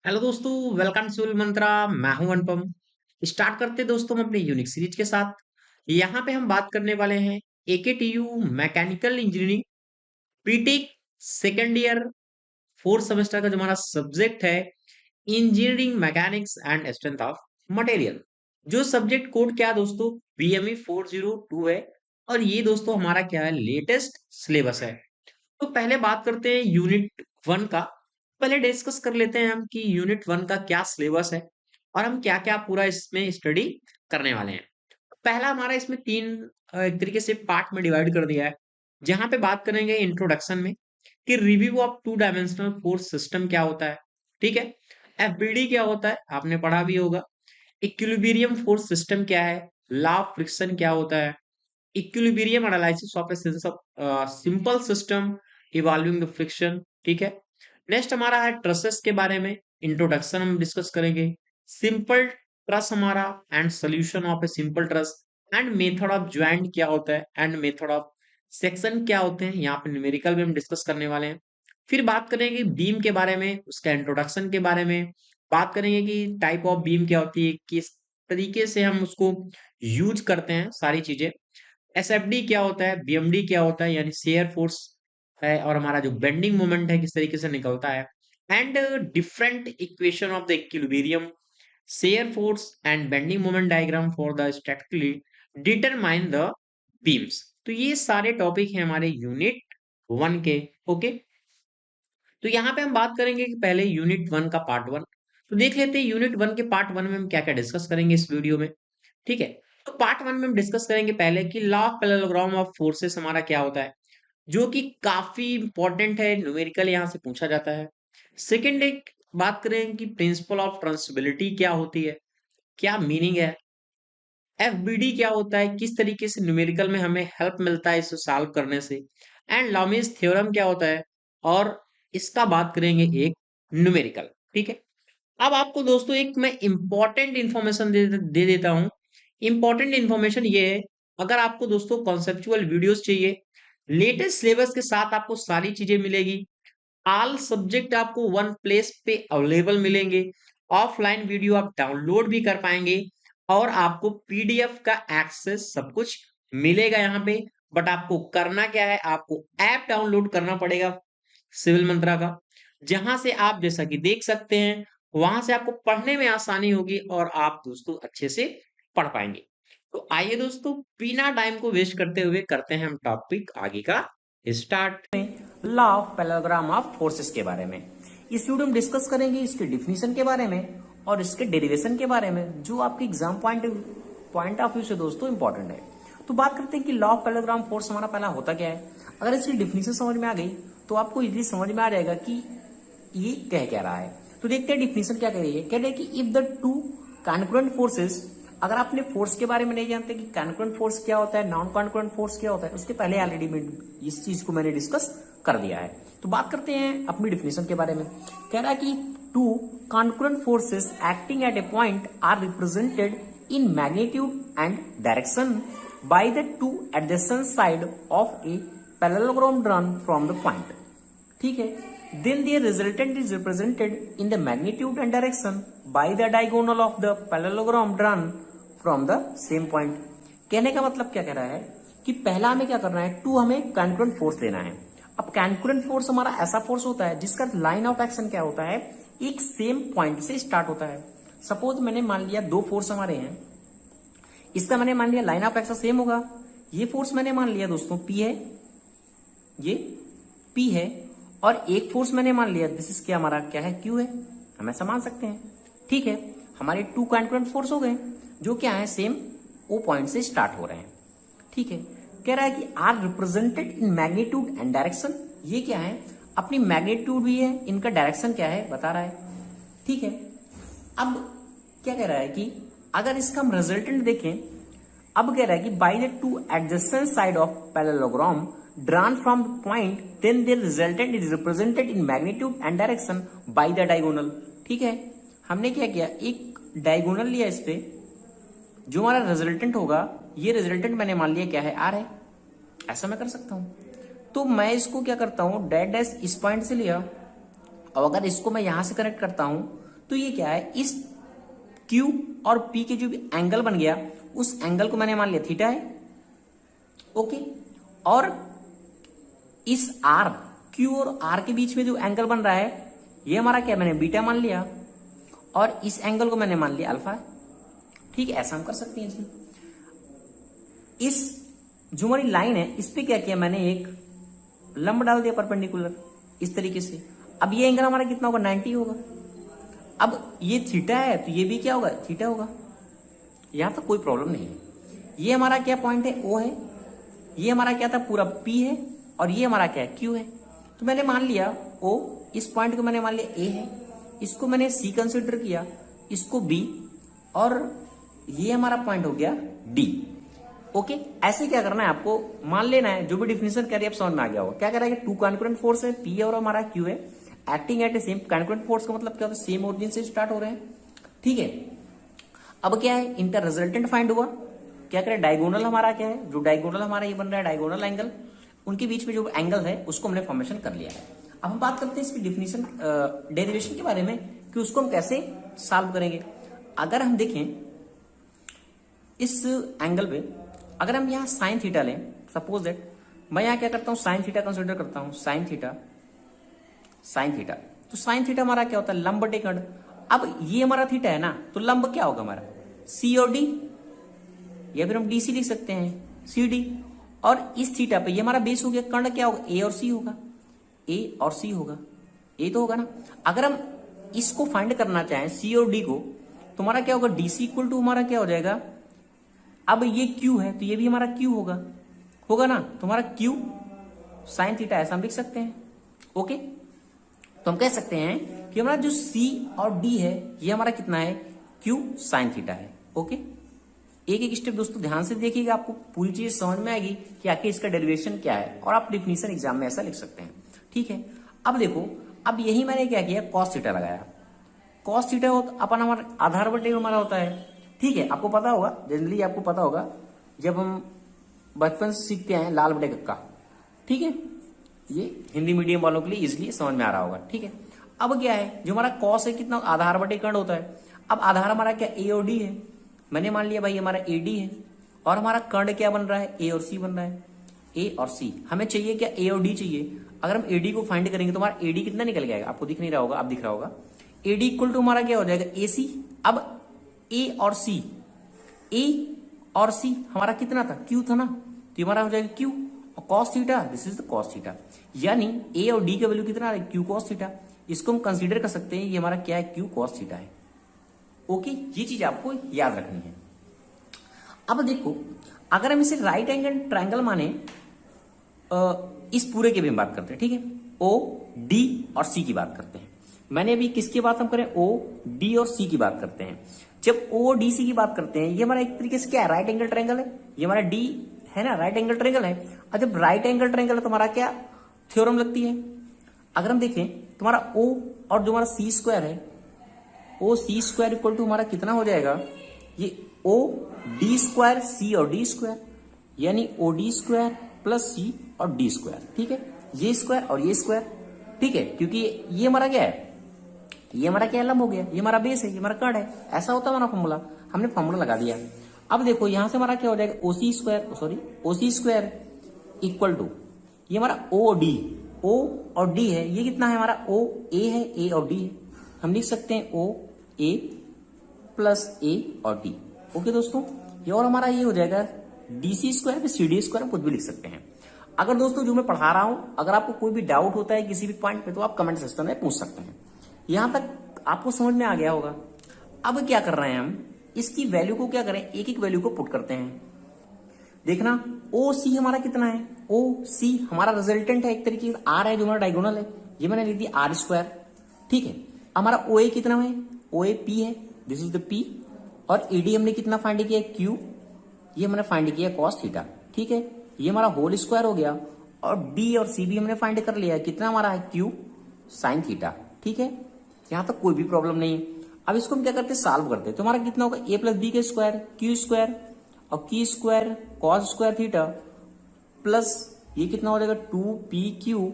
Hello दोस्तों, welcome to मंत्रा। मैं हूं अनुपम। स्टार्ट करते हैं दोस्तों हम अपने यूनिक सीरीज के साथ। यहाँ पे हम बात करने वाले हैं AKTU mechanical engineering BTech second year fourth semester का जो हमारा सब्जेक्ट है engineering mechanics and strength of material. जो सब्जेक्ट कोड क्या है दोस्तों, बीएमई 402 है। और ये दोस्तों हमारा क्या है, लेटेस्ट सिलेबस है। तो पहले बात करते हैं यूनिट वन का। पहले डिस्कस कर लेते हैं हम कि यूनिट वन का क्या सिलेबस है और हम क्या क्या पूरा इसमें स्टडी करने वाले हैं। पहला हमारा इसमें तीन एक तरीके से पार्ट में डिवाइड कर दिया है। जहां पे बात करेंगे इंट्रोडक्शन में कि review of two dimensional force system क्या होता है। ठीक है। एफबीडी क्या होता है, आपने पढ़ा भी होगा। इक्विलिब्रियम फोर्स सिस्टम क्या है, लॉ ऑफ फ्रिक्शन क्या होता है, equilibrium analysis of a simple system evolving the friction. ठीक है। नेक्स्ट हमारा है ट्रसेस के बारे में, इंट्रोडक्शन हम डिस्कस करेंगे। सिंपल ट्रस हमारा and solution of a simple truss and method of joint क्या होता है एंड मेथड ऑफ सेक्शन क्या होते हैं, यहाँ पे न्यूमेरिकल भी हम डिस्कस करने वाले हैं। फिर बात करेंगे बीम के बारे में, उसका इंट्रोडक्शन के बारे में। बात करेंगे कि टाइप ऑफ बीम क्या होती है, किस तरीके से हम उसको यूज करते हैं, सारी चीजें। एसएफडी क्या होता है, बीएमडी क्या होता है यानी शेयर फोर्स है, और हमारा जो बेंडिंग मोमेंट है किस तरीके से निकलता है। And different equation of the equilibrium, shear force and bending moment diagram for the statically determine the beams. तो ये सारे टॉपिक हैं हमारे यूनिट वन के। ओके। तो यहाँ पे हम बात करेंगे कि पहले यूनिट वन का पार्ट वन। तो देख लेते हैं यूनिट वन के पार्ट वन में हम क्या क्या डिस्कस करेंगे इस वीडियो में। ठीक है। तो पार्ट वन में हम डिस्कस करेंगे पहले कि law of parallelogram of forces हमारा क्या होता है, जो कि काफी इंपॉर्टेंट है, न्यूमेरिकल यहाँ से पूछा जाता है। सेकंड एक बात करें कि प्रिंसिपल ऑफ ट्रांसबिलिटी क्या होती है, क्या मीनिंग है। एफबीडी क्या होता है, किस तरीके से न्यूमेरिकल में हमें हेल्प मिलता है इसे सॉल्व करने से। एंड लॉमीज थ्योरम क्या होता है, और इसका बात करेंगे एक न्यूमेरिकल। ठीक है। अब आपको दोस्तों एक मैं इंपॉर्टेंट इंफॉर्मेशन दे देता हूं। इंपॉर्टेंट इंफॉर्मेशन ये है, अगर आपको दोस्तों कॉन्सेप्चुअल वीडियोस चाहिए, लेटेस्ट सिलेबस के साथ आपको सारी चीजें मिलेगी। ऑल सब्जेक्ट आपको वन प्लेस पे अवेलेबल मिलेंगे। ऑफलाइन वीडियो आप डाउनलोड भी कर पाएंगे और आपको पीडीएफ का एक्सेस सब कुछ मिलेगा यहाँ पे। बट आपको करना क्या है, आपको ऐप डाउनलोड करना पड़ेगा सिविल मंत्रा का, जहां से आप जैसा कि देख सकते हैं वहां से आपको पढ़ने में आसानी होगी और आप दोस्तों अच्छे से पढ़ पाएंगे। तो आइए दोस्तों, बिना टाइम को वेस्ट करते हुए करते हैं हम टॉपिक आगे का start. Law of parallelogram of forces के बारे में इस वीडियो में डिस्कस करेंगे, इसके डिफिनीशन के बारे में और इसके डेरिवेशन के बारे में, जो आपके एग्जाम पॉइंट ऑफ व्यू से दोस्तों इंपॉर्टेंट है। तो बात करते हैं कि लॉ ऑफ पैरेललोग्राम फोर्स हमारा पहला होता क्या है। अगर इसकी डिफिनीशन समझ में आ गई तो आपको इजीली समझ में आ जाएगा कि ये कह क्या रहा है। तो देखते हैं डिफिनीशन क्या कह रही है। कह रही है कि if the to concurrent forces, अगर आपने फोर्स के बारे में नहीं जानते कि कॉन्करेंट फोर्स क्या होता है, नॉन कॉन्करेंट फोर्स क्या होता है, उसके पहले ऑलरेडी मैं इस चीज को मैंने डिस्कस कर दिया है। तो बात करते हैं अपनी डिफिनेशन के बारे में। कह रहा है कि two concurrent forces acting at a point are represented in magnitude and direction by the two adjacent side of a parallelogram drawn from the point. ठीक है। Then their resultant is represented in the magnitude and direction by the diagonal of the parallelogram drawn from the same point। कहने का मतलब क्या कह रहा है कि पहला हमें क्या करना है, टू हमें कॉन्करेंट फोर्स लेना है। अब कॉन्करेंट फोर्स हमारा ऐसा फोर्स होता है जिसका लाइन ऑफ एक्शन क्या होता है, एक सेम पॉइंट से स्टार्ट होता है। सपोज मैंने मान लिया दो फोर्स हमारे हैं, इसका मैंने मान लिया लाइन ऑफ एक्शन सेम होगा। ये फोर्स मैंने मान लिया दोस्तों पी है, ये पी है, और एक फोर्स मैंने मान लिया दिस इज क्या हमारा क्या है, क्यू है। हम ऐसा मान सकते हैं। ठीक है। हमारे टू कॉन्करेंट फोर्स हो गए जो क्या है, सेम ओ पॉइंट से स्टार्ट हो रहे हैं। ठीक है। कह रहा है कि are represented in magnitude and direction, ये क्या है, अपनी मैग्नीट्यूड भी है, इनका डायरेक्शन क्या है बता रहा है। ठीक है। अब क्या कह रहा है कि अगर इसका हम रिजल्टेंट देखें, अब कह रहा है कि by the two adjacent side of parallelogram drawn from the point, then their resultant is represented in magnitude and direction by the diagonal। ठीक है। हमने क्या किया, एक डायगोनल लिया इस पे, जो हमारा रिजल्टेंट होगा, ये रिजल्टेंट मैंने मान लिया क्या है, आर है। ऐसा मैं कर सकता हूं। तो मैं इसको क्या करता हूं, डैश डैश इस पॉइंट से लिया, और अगर इसको मैं यहां से कनेक्ट करता हूं तो ये क्या है, इस Q और P के जो भी एंगल बन गया उस एंगल को मैंने मान लिया थीटा है, ओके। और इस R, Q और R के बीच में जो एंगल बन रहा है ये हमारा क्या, मैंने बीटा मान लिया, और इस एंगल को मैंने मान लिया अल्फा। ठीक है, ऐसा हम कर सकते हैं इसमें। इस जो हमारी लाइन है इस पे क्या किया मैंने, एक लंब डाल दिया परपेंडिकुलर इस तरीके से। अब ये एंगल हमारा कितना होगा, 90 होगा। अब ये थीटा है तो ये भी क्या होगा, थीटा होगा। यहां तक कोई प्रॉब्लम नहीं है। ये हमारा क्या पॉइंट है, O है। ये हमारा क्या था, पूरा P है, और ये हमारा क्या है, Q है। तो मैंने मान लिया O, इस पॉइंट को मैंने मान लिया A है, इसको मैंने C कंसिडर किया, इसको B, और ये हमारा पॉइंट हो गया D। ओके, ऐसे क्या करना है आपको, मान लेना है जो भी डिफिनेशन कर रही है आप समझ में आ गया होगा। क्या कह रहा है कि टू कॉन्करेंट फोर्स है, P और हमारा Q है, acting at A same concurrent force का मतलब क्या होता है, सेम ओरिजिन से स्टार्ट हो रहे हैं। ठीक है, अब क्या है, इनका रिजल्टेंट फाइंड हुआ। क्या करें, डायगोनल हमारा क्या है, जो डायगोनल हमारा ये बन रहा है डायगोनल एंगल, उनके बीच में जो एंगल है उसको हमने फॉर्मेशन कर लिया है। अब हम बात करते हैं इसकी डिफिनेशन डेरिवेशन के बारे में कि उसको हम कैसे सॉल्व करेंगे। अगर हम देखें इस एंगल पे, अगर हम यहाँ साइन थीटा लें, सपोज दैट मैं यहाँ क्या करता हूँ, साइन थीटा कंसिडर करता हूँ, साइन थीटा, साइन थीटा। तो साइन थीटा हमारा क्या होता है, लंब बटे कर्ण। अब ये हमारा थीटा है ना, तो लंब क्या होगा हमारा, सी और डी, या फिर हम डी सी लिख सकते हैं, सी डी। और इस थीटा पे ये हमारा बेस हो गया, कर्ण क्या होगा, ए और सी होगा, ए और सी होगा, ए तो होगा ना। अगर हम इसको फाइंड करना चाहें सी और डी को, तो हमारा क्या होगा, डी सी इक्वल टू हमारा क्या हो जाएगा, अब ये Q है तो ये भी हमारा Q होगा, होगा ना। तो हमारा Q साइन थीटा ऐसा हम लिख सकते हैं। ओके, तो हम कह सकते हैं कि हमारा जो C और D है ये हमारा कितना है, Q साइन थीटा है। ओके, एक एक स्टेप दोस्तों ध्यान से देखिएगा, आपको पूरी चीज समझ में आएगी कि आखिर इसका डेरिवेशन क्या है, और आप डिफिनीशन एग्जाम में ऐसा लिख सकते हैं। ठीक है, अब देखो, अब यही मैंने क्या किया, कॉस थीटा लगाया। कॉस थीटा अपन हमारा आधार बटे हमारा होता है। ठीक है, आपको पता होगा, जनरली आपको पता होगा, जब हम बचपन से सीखते हैं लाल बटे कक्का। ठीक है, ये हिंदी मीडियम वालों के लिए इजिली समझ में आ रहा होगा। ठीक है, अब क्या है, जो हमारा कॉस है कितना, आधार बटे कर्ण होता है। अब आधार हमारा क्या, ए और डी है, मैंने मान लिया भाई हमारा ए डी है, और हमारा कर्ण क्या बन रहा है, ए और सी बन रहा है, ए और सी। हमें चाहिए क्या, ए और डी चाहिए। अगर हम ए डी को फाइंड करेंगे तो हमारा ए डी कितना निकल जाएगा, आपको दिख नहीं रहा होगा, अब दिख रहा होगा, ए डी इक्वल टू हमारा क्या हो जाएगा, ए सी। अब ए और सी, ए और सी हमारा कितना था, क्यू था ना, तो हमारा हो जाएगा क्यू, और cos theta, this is the cos theta. यानी ए और डी का वैल्यू कितना है, क्यू कॉस थीटा। इसको हम कंसीडर कर सकते हैं, ये हमारा क्या है, क्यू कॉस थीटा है। ओके, ये चीज आपको याद रखनी है। अब देखो, अगर हम इसे राइट एंगल ट्रायंगल माने, इस पूरे की भी हम बात करते हैं। ठीक है, ओ डी और सी की बात करते हैं। मैंने अभी किसकी बात हम करें, ओ डी और सी की बात करते हैं। जब ओ डी सी की बात करते हैं, ये हमारा एक तरीके से क्या है, राइट एंगल ट्रायंगल है। ये हमारा डी है ना, राइट एंगल ट्रायंगल है। और जब राइट एंगल ट्रायंगल है तो हमारा क्या थ्योरम लगती है। अगर हम देखें तुम्हारा ओ और जो हमारा सी स्क्वायर है, ओ सी स्क्वायर इक्वल टू हमारा कितना हो जाएगा, ये ओ डी स्क्वायर सी और डी स्क्वायर, यानी ओ डी स्क्वायर प्लस सी और डी स्क्वायर। ठीक है, ये स्क्वायर और ये स्क्वायर। ठीक है, क्योंकि ये हमारा क्या है, ये हमारा क्या लंब हो गया, ये हमारा बेस है, ये हमारा कर्ण है। ऐसा होता है हमारा फॉर्मूला, हमने फॉर्मूला लगा दिया। अब देखो यहां से हमारा क्या हो जाएगा, OC square, sorry OC square equal to ये हमारा ओ डी, ओ और डी है, ये कितना है हमारा, ओ ए है, ए और डी है। हम लिख सकते हैं ओ ए प्लस ए और डी। ओके दोस्तों, ये और हमारा ये हो जाएगा डीसी स्क्वायर पे सी डी स्क्वायर, हम कुछ भी लिख सकते हैं। अगर दोस्तों जो मैं पढ़ा रहा हूं, अगर आपको कोई भी डाउट होता है किसी भी पॉइंट पे, तो आप कमेंट सेक्शन में पूछ सकते हैं। यहां तक आपको समझ में आ गया होगा। अब क्या कर रहे हैं हम, इसकी वैल्यू को क्या करें, एक एक वैल्यू को पुट करते हैं। देखना, ओ सी हमारा कितना है, ओ सी हमारा रिजल्टेंट है, एक तरीके से आर है जो हमारा डायगोनल है, ये मैंने लिख दिया आर स्क्वायर। ठीक है, हमारा ओ ए कितना है, ओ ए पी है, दिस इज द पी। और ए डी हमने कितना फाइंड किया, क्यू, ये हमने फाइंड किया कॉस थीटा। ठीक है, ये हमारा होल स्क्वायर हो गया। और डी और सी भी हमने फाइंड कर लिया, कितना हमारा है, क्यू साइन थीटा। ठीक है, यहां तक कोई भी प्रॉब्लम नहीं है। अब इसको हम क्या करते हैं, सॉल्व करते हैं। तो हमारा कितना होगा, ए प्लस बी के स्क्वायर, क्यू स्क्वायर और की square cos square theta plus ये कितना हो जाएगा, टू पी क्यू,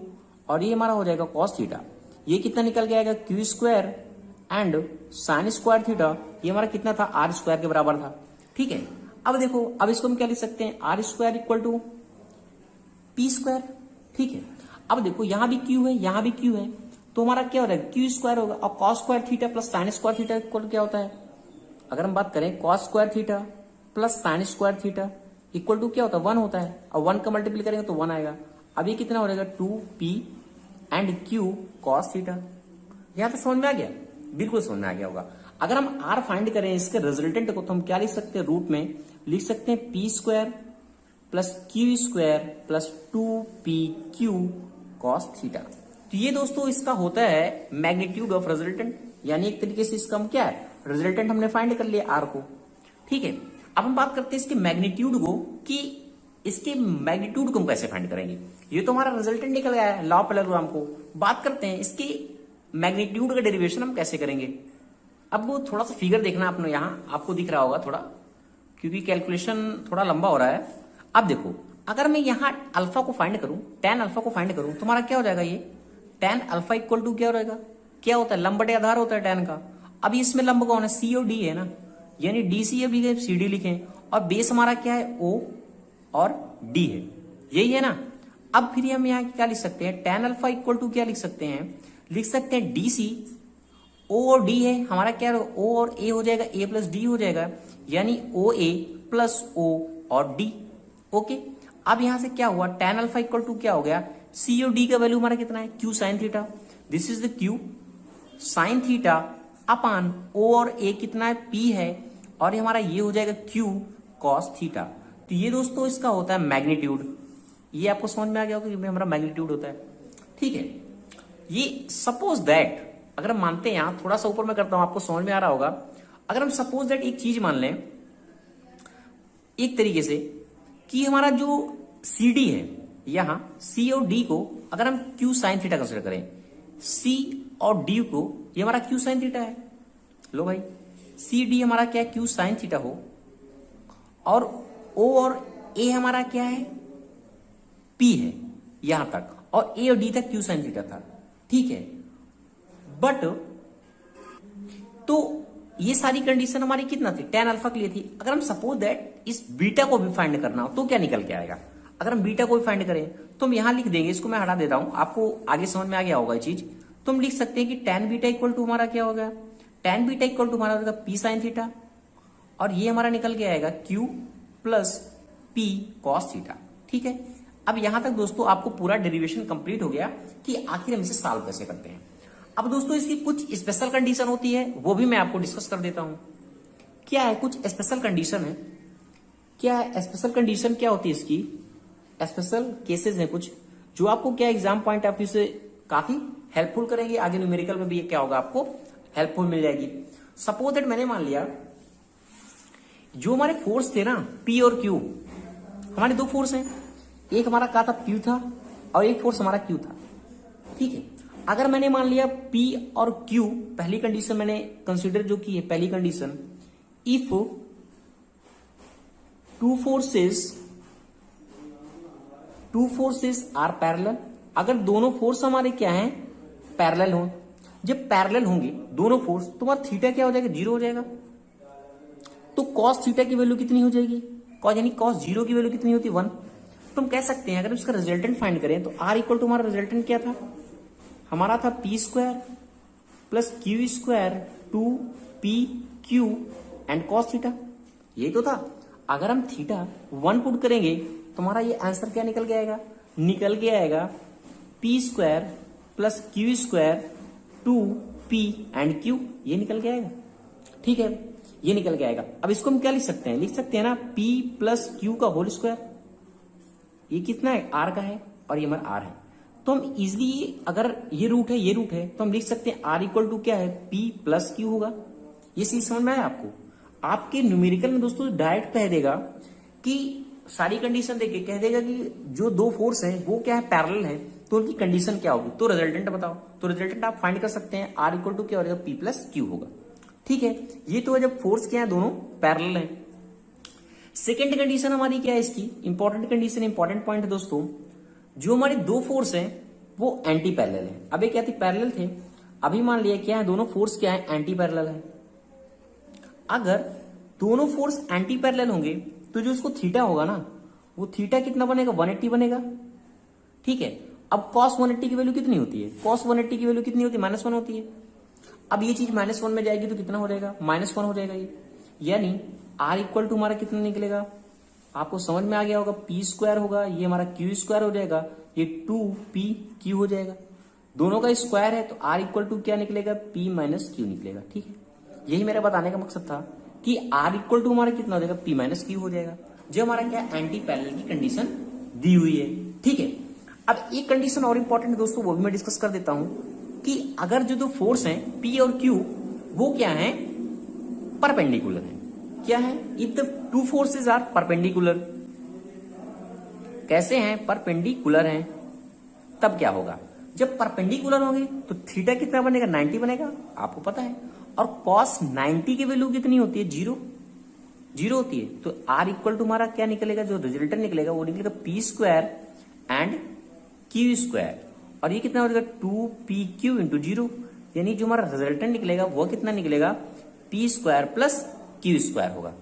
और ये हमारा हो जाएगा कॉस थीटा। ये कितना निकल के आएगा, Q square and sign square theta ये हमारा कितना था, आर स्क्वायर के बराबर था। ठीक है, अब देखो, अब इसको हम क्या लिख सकते हैं, R square equal to P square. ठीक है, अब देखो यहां भी क्यू है, यहां भी क्यू है, तो हमारा क्या हो रहा है, क्यू स्क्वायर होगा। और cos square theta plus sine square theta equal क्या होता है, अगर हम बात करें cos square theta plus sine square theta equal to क्या होता है, 1 होता है। और 1 का मल्टीप्लाई करेंगे तो 1 आएगा। अब ये कितना हो जाएगा, 2p and q cos theta. यहां तक समझ में आ गया, बिल्कुल समझ में आ गया होगा। अगर हम r फाइंड करें इसके रिजल्टेंट को, तो हम क्या लिख सकते हैं, रूट में लिख सकते हैं p square plus Q square plus 2pq cos theta. तो ये दोस्तों इसका होता है मैग्नीट्यूड ऑफ रिजल्टेंट, यानी एक तरीके से इसका हम क्या है, रिजल्टेंट हमने फाइंड कर लिया r को। ठीक है, अब हम बात करते हैं इसके मैग्नीट्यूड को, कि इसके मैग्नीट्यूड को हम कैसे फाइंड करेंगे। ये तो हमारा रिजल्टेंट निकल गया है लॉ पैरेललोग्राम को। बात करते हैं इसके मैग्नीट्यूड का डेरिवेशन हम कैसे करेंगे। अब वो थोड़ा सा फिगर देखना आपने, यहाँ आपको दिख रहा होगा थोड़ा, क्योंकि कैलकुलेशन थोड़ा लंबा हो रहा है। अब देखो, अगर मैं यहाँ अल्फा को फाइंड करूं, टेन अल्फा को फाइंड करूं, तो हमारा क्या हो जाएगा, ये टेन अल्फा इक्वल टू क्या हो जाएगा, क्या होता है, लंब बटे आधार होता है टेन का। अब इसमें लंब कौन है, सी और डी है ना, यानी डी सी अब लिखे, सी डी लिखे, और बेस हमारा क्या है, ओ और डी है, यही है ना। अब फिर हम यहाँ क्या लिख सकते हैं, टेन अल्फा इक्वल टू क्या लिख सकते हैं, लिख सकते हैं डी सी, ओ और डी है हमारा क्या, ओ और ए हो जाएगा, ए प्लस डी हो जाएगा, यानी ओ ए प्लस ओ और डी। ओके, अब यहां से क्या हुआ, टेन अल्फा इक्वल टू क्या हो गया, सी और डी का वैल्यू हमारा कितना है, Q sine theta, this is the Q sine theta upon O और ए कितना है, पी है, और हमारा ये हो जाएगा क्यू कॉस थीटा। तो ये दोस्तों इसका होता है मैग्नीट्यूड। ये आपको समझ में आ गया होगा कि हमारा मैग्नीट्यूड होता है। ठीक है, ये सपोज दैट, अगर हम मानते हैं, यहां थोड़ा सा ऊपर में करता हूं, आपको समझ में आ रहा होगा। अगर हम सपोज दैट एक चीज मान लें एक तरीके से, कि हमारा जो सी डी है, यहां सी और डी को अगर हम क्यू साइन थीटा कंसिडर करें, सी और डी को, ये हमारा क्यू साइन थीटा है, लो भाई, सी डी हमारा क्या है, क्यू साइन थीटा हो, और ओ और ए हमारा क्या है, पी है यहां तक, और ए और डी तक क्यू साइन थीटा था। ठीक है, बट तो ये सारी कंडीशन हमारी कितना थी, टेन अल्फा के लिए थी। अगर हम सपोज दैट इस बीटा को भी फाइंड करना हो, तो क्या निकल के आएगा, अगर हम बीटा को भी फाइंड करें, तो हम यहां लिख देंगे, इसको मैं हटा देता हूं, आपको आगे समझ में आ गया होगा ये चीज। तो हम लिख सकते हैं कि टेन बीटा इक्वल टू हमारा क्या होगा, टेन बीटा इक्वल टू हमारा होगा पी साइन थीटा, और ये हमारा निकल के आएगा Q plus P cos theta. ठीक है, अब यहां तक दोस्तों आपको पूरा डेरिवेशन कंप्लीट हो गया कि आखिर हम इसे सॉल्व कैसे करते हैं। अब दोस्तों इसकी कुछ स्पेशल कंडीशन होती है, वो भी मैं आपको डिस्कस कर देता हूं। क्या है, कुछ स्पेशल कंडीशन है, क्या है स्पेशल कंडीशन, क्या होती है इसकी, स्पेशल केसेस हैं कुछ, जो आपको क्या एग्जाम पॉइंट ऑफ व्यू से काफी हेल्पफुल करेंगे। आगे न्यूमेरिकल में भी ये क्या होगा, आपको हेल्पफुल मिल जाएगी। सपोज दैट मैंने मान लिया जो हमारे फोर्स थे ना, पी और क्यू, हमारे दो फोर्स हैं, एक हमारा क्या था, P था, और एक फोर्स हमारा Q था। ठीक है, अगर मैंने मान लिया P और Q, पहली कंडीशन मैंने कंसीडर जो की है, पहली condition, if two forces are parallel, अगर दोनों फोर्स हमारे क्या हैं, पैरेलल हो, जब पैरेलल होंगे दोनों फोर्स, तो हमारा थीटा क्या हो जाएगा, 0 हो जाएगा। तो कॉस थीटा की वैल्यू कितनी हो जाएगी, कॉस यानी कॉस 0 की वैल्यू कितनी होती है, 1। तो हम कह सकते हैं अगर इसका रिजल्टेंट फाइंड करें, तो आर इक्वल टू हमारा रिजल्टेंट क्या था, हमारा था P square plus Q square 2pq and cos theta, यही तो था। अगर हम थीटा 1 पुट करेंगे, तो हमारा ये आंसर क्या निकल के आएगा, निकल के आएगा P square plus Q square 2p and q, ये निकल के आएगा। ठीक है, ये निकल के आएगा। अब इसको हम क्या लिख सकते हैं, लिख सकते हैं ना p प्लस क्यू का होल स्क्वायर, ये कितना है, r का है, और ये हमारा r है। तो हम इजिली, अगर ये रूट है, ये रूट है, तो हम लिख सकते हैं r इक्वल टू क्या है, p प्लस क्यू होगा। ये चीज समझ में आया आपको। आपके न्यूमेरिकल में दोस्तों डायरेक्ट कह देगा कि सारी कंडीशन देके कह देगा कि जो दो फोर्स हैं वो क्या है, पैरेलल है, तो उनकी कंडीशन क्या होगी, तो रिजल्टेंट बताओ। तो रिजल्टेंट आप फाइंड कर सकते हैं, r इक्वल टू क्या हो जाएगा, p प्लस क्यू होगा। ठीक है, ये तो है जब फोर्स क्या है, दोनों पैरेलल है। सेकेंड कंडीशन हमारी क्या है इसकी, इंपॉर्टेंट कंडीशन, इंपॉर्टेंट पॉइंट है दोस्तों, जो हमारे दो फोर्स हैं वो एंटी पैरेलल है। अब ये क्या थी, पैरेलल थे, अभी मान लिया क्या है, दोनों फोर्स क्या है, एंटी पैरेलल है। अगर दोनों फोर्स एंटी पैरेलल होंगे तो जो उसको थीटा होगा ना, वो थीटा कितना बनेगा, 180 बनेगा। ठीक है, अब cos 180 की वैल्यू कितनी होती है, cos 180 की वैल्यू कितनी होती है, -1 होती है। अब ये चीज -1 में जाएगी तो कितना हो जाएगा, -1 हो जाएगा ये। यानी R इक्वल टू हमारा कितना निकलेगा, आपको समझ में आ गया होगा, p² होगा, ये हमारा q² हो जाएगा, ये 2pq हो जाएगा। दोनों का स्क्वायर है तो R इक्वल टू क्या निकलेगा, p - q निकलेगा। ठीक है, यही मेरा बताने का मकसद था कि R इक्वल टू हमारा कितना हो जाएगा, p - q हो जाएगा, जो हमारा क्या एंटी पैरेलल की कंडीशन दी हुई है। ठीक है, अब एक कंडीशन और इंपॉर्टेंट दोस्तों, वो भी मैं डिस्कस कर देता हूं कि अगर जो दो फोर्स हैं P और Q, वो क्या है, परपेंडिकुलर है। क्या है, if the two forces are perpendicular, कैसे हैं, परपेंडिकुलर हैं, तब क्या होगा, जब परपेंडिकुलर होंगे तो थीटा कितना बनेगा, 90 बनेगा, आपको पता है। और cos 90 की वैल्यू कितनी होती है, 0 होती है। तो R इक्वल टू हमारा क्या निकलेगा, जो रिजल्टेंट निकलेगा वो निकलेगा p² एंड q², और ये कितना हो जाएगा, 2pq इंटू 0, यानी जो हमारा रिजल्टेंट निकलेगा वो कितना निकलेगा, p² प्लस q² होगा।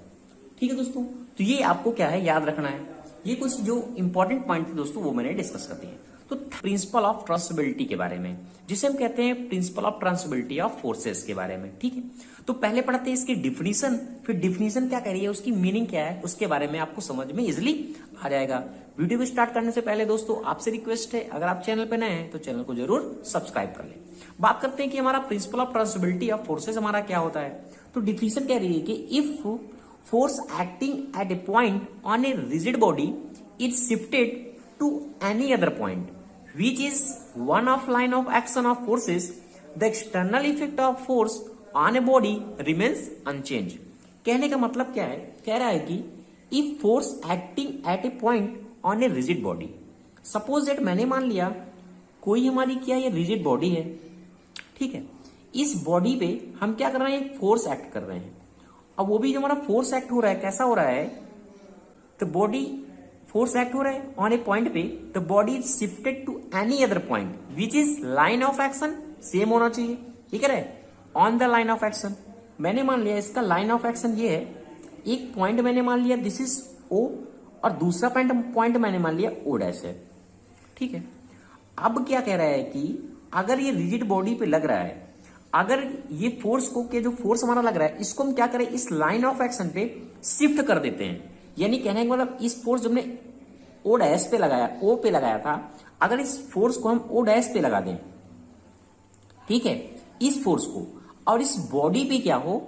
ठीक है दोस्तों, तो ये आपको क्या है, याद रखना है। ये कुछ जो इंपॉर्टेंट पॉइंट थे दोस्तों, वो मैंने डिस्कस कर दिए। तो प्रिंसिपल ऑफ ट्रांसबिलिटी के बारे में, जिसे हम कहते हैं प्रिंसिपल ऑफ ट्रांसबिलिटी ऑफ फोर्सेस के बारे में। ठीक है, तो पहले पढ़ते हैं इसकी डिफिनीशन, फिर डिफिनीशन क्या कह रही है, उसकी मीनिंग क्या है, उसके बारे में आपको समझ में इजिली आ जाएगा। वीडियो को स्टार्ट करने से पहले दोस्तों आपसे रिक्वेस्ट है, अगर आप चैनल पे नए हैं तो चैनल को जरूर सब्सक्राइब कर लें। बात करते हैं कि हमारा प्रिंसिपल ऑफ ट्रांसबिलिटी ऑफ फोर्सेस हमारा क्या होता है। तो डिफिनीशन कह रही है कि if force acting at a point on a rigid body is shifted to any other point which is one of line of action of forces, the external effect of force on a body remains unchanged। कहने का मतलब क्या है, कह रहा है कि if force acting at a point on a rigid body, suppose that मैंने मान लिया कोई हमारी क्या ये rigid body है। ठीक है, इस बॉडी पे हम क्या कर रहे हैं, फोर्स एक्ट कर रहे हैं। अब वो भी जो हमारा फोर्स एक्ट हो रहा है, कैसा हो रहा है, तो बॉडी फोर्स एक्ट हो रहा है ऑन ए पॉइंट पे, the body is shifted to any other point which is line of action same होना चाहिए। ठीक है, on the line of action मैंने मान लिया इसका लाइन ऑफ एक्शन ये है, एक पॉइंट मैंने मान लिया दिस इज O, और दूसरा पॉइंट मैंने मान लिया O' है। ठीक है, अब क्या कह रहा है कि अगर ये रिजिड बॉडी पे लग रहा है, अगर ये फोर्स को के जो फोर्स हमारा लग रहा है इसको हम क्या करें, इस लाइन ऑफ एक्शन पे शिफ्ट कर देते हैं। यानी कहने का मतलब इस फोर्स जो हमने O' पे लगाया, O पे लगाया था, अगर इस फोर्स को हम O' पे लगा दें, ठीक है, इस फोर्स को, और इस बॉडी पे क्या हो,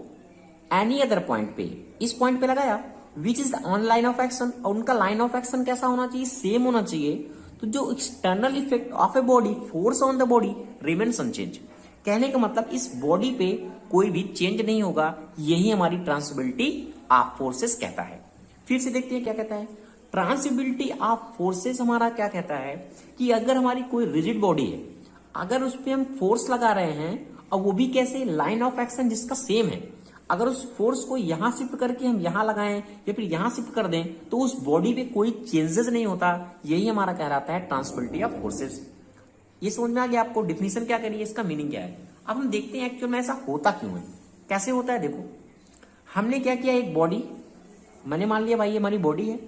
एनी अदर पॉइंट पे, इस पॉइंट पे लगाया which is on line of action, और उनका लाइन ऑफ एक्शन कैसा होना चाहिए, सेम होना चाहिए। तो जो external effect of a body, force on the body remains unchange. कहने का मतलब इस बॉडी पे कोई भी चेंज नहीं होगा, यही हमारी ट्रांसबिलिटी ऑफ फोर्सेस कहता है। फिर से देखते हैं क्या कहता है, ट्रांसबिलिटी ऑफ फोर्सेस हमारा क्या कहता है कि अगर हमारी कोई रिजिड बॉडी है, अगर उस पर हम फोर्स लगा रहे हैं, और वो भी कैसे, लाइन ऑफ एक्शन जिसका सेम है, अगर उस फोर्स को यहां शिफ्ट करके हम यहां लगाएं या फिर यहां शिफ्ट कर दें तो उस बॉडी पे कोई चेंजेस नहीं होता, यही हमारा कहलाता है ट्रांसबिलिटी ऑफ फोर्सेस। ये समझ में आ गया आपको, डिफिनीशन क्या करिए, इसका मीनिंग क्या है। अब हम देखते हैं एक्चुअल में ऐसा होता क्यों है, कैसे होता है। देखो, हमने क्या किया, एक बॉडी मैंने मान लिया भाई ये हमारी बॉडी है,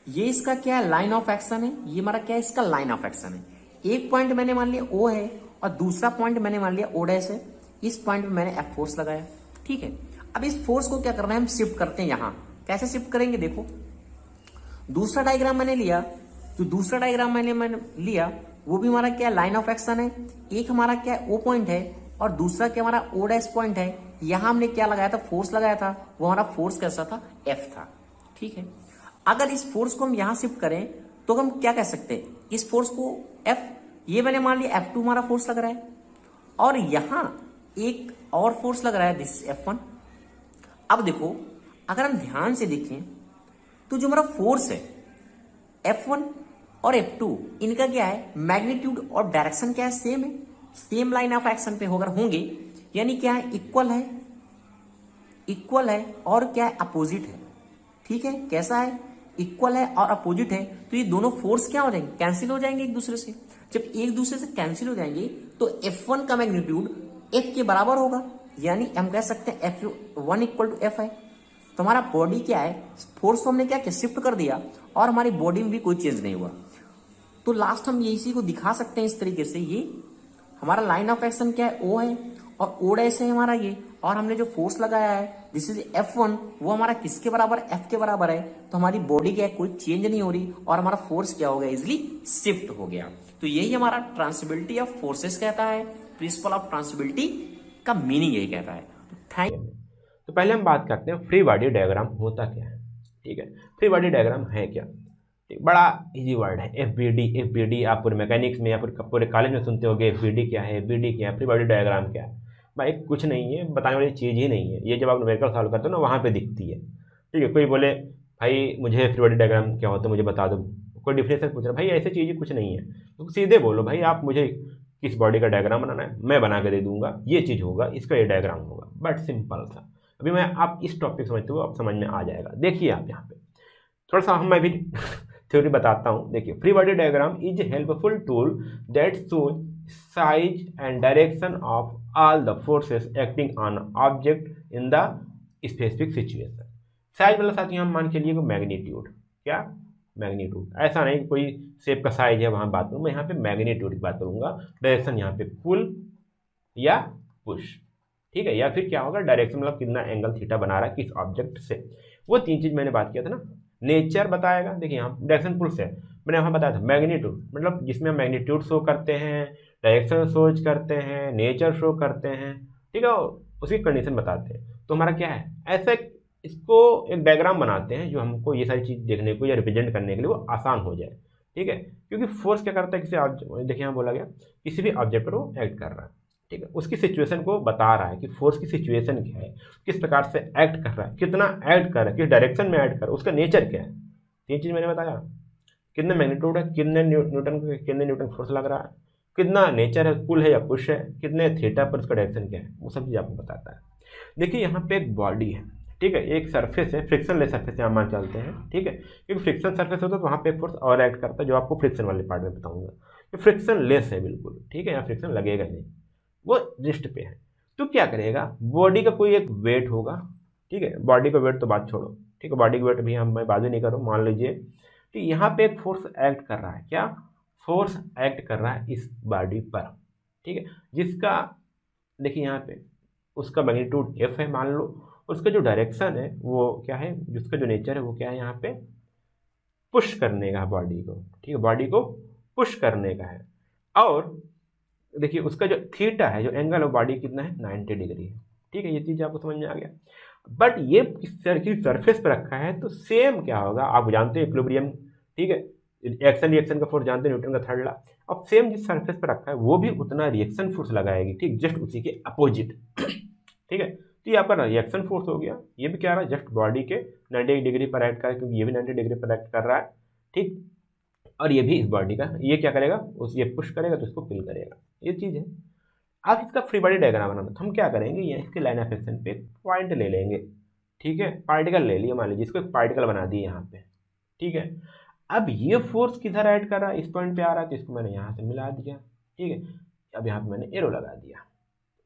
ये इसका क्या है, लाइन ऑफ एक्शन है, ये हमारा क्या है, इसका लाइन ऑफ एक्शन है। एक पॉइंट मैंने मान लिया O है और दूसरा पॉइंट मैंने मान लिया O' है। इस पॉइंट पे मैंने F फोर्स लगाया। ठीक है, अब इस फोर्स को क्या करना है, हम शिफ्ट करते हैं यहां। कैसे शिफ्ट करेंगे, देखो दूसरा डायग्राम मैंने लिया, जो दूसरा डायग्राम मैंने लिया वो भी हमारा क्या, लाइन ऑफ एक्शन है। एक हमारा क्या O पॉइंट है और दूसरा क्या हमारा O' पॉइंट है। यहां हमने क्या लगाया था, फोर्स लगाया था, वो हमारा फोर्स कैसा था, F था। ठीक है, अगर इस फोर्स को हम यहां शिफ्ट करें तो हम क्या कह सकते हैं, इस फोर्स को F, ये मैंने मान लिया F2 हमारा फोर्स लग रहा है, और यहां एक और फोर्स लग रहा है, दिस F1। अब देखो, अगर हम ध्यान से देखें तो जो हमारा फोर्स है F1 और F2, इनका क्या है, मैग्नीट्यूड और डायरेक्शन क्या है, सेम है, सेम लाइन ऑफ एक्शन पे अगर होंगे, यानी क्या है, इक्वल है और क्या है, अपोजिट है। ठीक है, कैसा है, इक्वल है और अपोजिट है, तो ये दोनों फोर्स क्या हो जाएंगे, कैंसिल हो जाएंगे एक दूसरे से। जब एक दूसरे से कैंसिल हो जाएंगे तो F1 का मैग्नीट्यूड F के बराबर होगा, यानी हम कह सकते हैं F1 इक्वल टू F है। तो हमारा बॉडी क्या है, फोर्स को हमने क्या किया, शिफ्ट कर दिया और हमारी बॉडी में भी कोई चेंज नहीं हुआ। तो लास्ट हम इसी को दिखा सकते हैं इस तरीके से, ये हमारा लाइन ऑफ एक्शन क्या है, O है और O डैश है हमारा ये, और हमने जो फोर्स लगाया है दिस इज F1, वो हमारा किसके बराबर, F के बराबर है। तो हमारी बॉडी क्या है, कोई चेंज नहीं हो रही और हमारा फोर्स क्या हो गया, इजिली शिफ्ट हो गया। तो यही हमारा ट्रांसबिलिटी ऑफ फोर्सेस कहता है, प्रिंसिपल ऑफ ट्रांसबिलिटी का मीनिंग यही कहता है। तो थैंक। तो पहले हम बात करते हैं फ्री बॉडी डायग्राम होता क्या है। ठीक है, फ्री बॉडी डायग्राम है क्या। बड़ा इजी वर्ड है, एफबीडी आप पूरे मैकेनिक्स में या पूरे कॉलेज में सुनते होगे, एफबीडी क्या है, एफबीडी क्या है, फ्री बॉडी डायग्राम क्या है। भाई कुछ नहीं है, बताने वाली चीज़ ही नहीं है। ये जब आप न्यूमेरिकल सॉल्व करते हो ना, वहाँ पे दिखती है। ठीक है, कोई बोले भाई मुझे फ्री बॉडी डायग्राम क्या होता है मुझे बता दो, कोई डिफिनेशन पूछ रहा है, भाई ऐसी चीज़ कुछ नहीं है। तो सीधे बोलो भाई आप मुझे किस बॉडी का डायग्राम बनाना है, मैं बना के दे दूंगा, ये चीज़ होगा, इसका ये डायग्राम होगा। बट सिंपल था। अभी मैं आप इस टॉपिक समझते हो, आप समझ में आ जाएगा। देखिए आप यहाँ पे थोड़ा सा मैं भी थ्योरी बताता हूँ। देखिए, free body diagram is a helpful tool that shows size and direction of all the forces acting on object in the specific situation. Size मतलब साथियों हम मान के लिए मैग्नीट्यूड, क्या मैग्नीट्यूड, ऐसा नहीं कोई शेप का साइज है वहाँ बात करूँ, मैं यहाँ पे मैग्नीट्यूड की बात करूँगा। डायरेक्शन यहाँ पे पुल या पुश, ठीक है, या फिर क्या होगा डायरेक्शन मतलब कितना एंगल थीटा बना रहा है किस ऑब्जेक्ट से। वो तीन चीज़ मैंने बात किया था ना। नेचर बताएगा, देखिए यहाँ डायरेक्शन पुल से मैंने यहाँ बताया था मैग्नीट्यूड, मतलब जिसमें हम मैग्नीट्यूड शो करते हैं, डायरेक्शन शो करते हैं, नेचर शो करते हैं, ठीक है, उसकी कंडीशन बताते हैं। तो हमारा क्या है, ऐसे इसको एक डायग्राम बनाते हैं जो हमको ये सारी चीज़ देखने को या रिप्रेजेंट करने के लिए वो आसान हो जाए। ठीक है, क्योंकि फोर्स क्या करता है, किसी ऑब्जेक्ट, देखिए यहाँ बोला गया किसी भी ऑब्जेक्ट पर वो एक्ट कर रहा है। ठीक है, उसकी सिचुएशन को बता रहा है कि फोर्स की सिचुएशन क्या है, किस प्रकार से एक्ट कर रहा है, कितना एक्ट कर रहा है, किस डायरेक्शन में एक्ट कर रहा है, उसका नेचर क्या है। तीन चीज़ मैंने बताया, कितने मैग्नीट्यूड है, कितने न्यूटन फोर्स लग रहा है, कितना नेचर है, पुल है या पुश है, कितने थीटा पर उसका डायरेक्शन क्या है, वो सब चीज़ आपको बताता है। देखिए यहाँ पे एक बॉडी है, ठीक है, एक सरफेस है, फ्रिक्शन लेस सरफेस यहाँ मान चलते हैं। ठीक है, क्योंकि फ्रिक्शन सरफेस होता है तो वहाँ पे फोर्स और एक्ट करता है, जो आपको फ्रिक्शन वाले पार्ट में बताऊंगा। तो फ्रिक्शन लेस है बिल्कुल, ठीक है, यहाँ फ्रिक्शन लगेगा नहीं, वो रिस्ट पे है। तो क्या करेगा, बॉडी का कोई एक वेट होगा। ठीक है, बॉडी का वेट तो बात छोड़ो, ठीक है, बॉडी का वेट भी मैं बात नहीं करूँ, मान लीजिए तो यहाँ पे एक फोर्स एक्ट कर रहा है, क्या फोर्स एक्ट कर रहा है इस बॉडी पर। ठीक है, जिसका देखिए यहाँ पे उसका मैग्नीट्यूड एफ है मान लो, उसका जो डायरेक्शन है वो क्या है, जिसका जो नेचर है वो क्या है, यहाँ पे पुश करने का बॉडी को। ठीक है, बॉडी को पुश करने का है। और देखिए उसका जो थीटा है, जो एंगल ऑफ बॉडी कितना है, 90 डिग्री है। ठीक है, ये चीज़ आपको समझ में आ गया। बट ये किस सरफेस पर रखा है तो सेम क्या होगा, आप जानते हैं इक्विलिब्रियम, ठीक है, एक्शन रिएक्शन का फोर्स जानते हैं, न्यूटन का थर्ड लॉ। अब सेम जिस सरफेस पर रखा है वो भी उतना रिएक्शन फोर्स लगाएगी, ठीक, जस्ट उसी के अपोजिट। ठीक है, तो ये आपका रिएक्शन फोर्स हो गया। ये भी क्या रहा, जस्ट बॉडी के 90 डिग्री पर एक्ट कर रहा है, क्योंकि ये भी 90 डिग्री पर एक्ट कर रहा है। ठीक, और ये भी इस बॉडी का, ये क्या करेगा, उस ये पुश करेगा तो इसको पिल करेगा, ये चीज़ है। अब इसका फ्री बॉडी डायग्राम बनाना, तो हम क्या करेंगे, ये इसके लाइन ऑफ एक्शन पे पॉइंट ले लेंगे। ठीक है, पार्टिकल ले लिए, मान लीजिए इसको एक पार्टिकल बना दिए यहाँ पे। ठीक है, अब ये फोर्स किधर ऐड कर रहा है, इस पॉइंट पे आ रहा है, तो इसको मैंने यहाँ से मिला दिया। ठीक है, अब यहाँ पे मैंने एरो लगा दिया।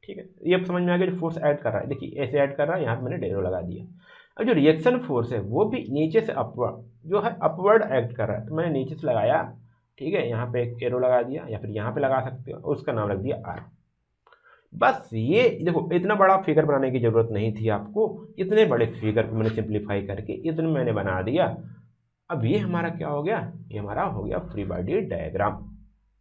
ठीक है, ये समझ में आ गया, जो फोर्स ऐड कर रहा है, देखिए ऐसे ऐड कर रहा है, यहाँ पे मैंने एरो लगा दिया। अब जो रिएक्शन फोर्स है वो भी नीचे से अपवर्ड, जो है अपवर्ड एक्ट कर रहा है, तो मैंने नीचे से लगाया। ठीक है, यहाँ पे एक एरो लगा दिया, या फिर यहाँ पे लगा सकते हो, उसका नाम रख दिया आर। बस ये देखो, इतना बड़ा फिगर बनाने की जरूरत नहीं थी आपको, इतने बड़े फिगर को मैंने सिंप्लीफाई करके इतने मैंने बना दिया। अब ये हमारा क्या हो गया, ये हमारा हो गया फ्री बॉडी डायग्राम।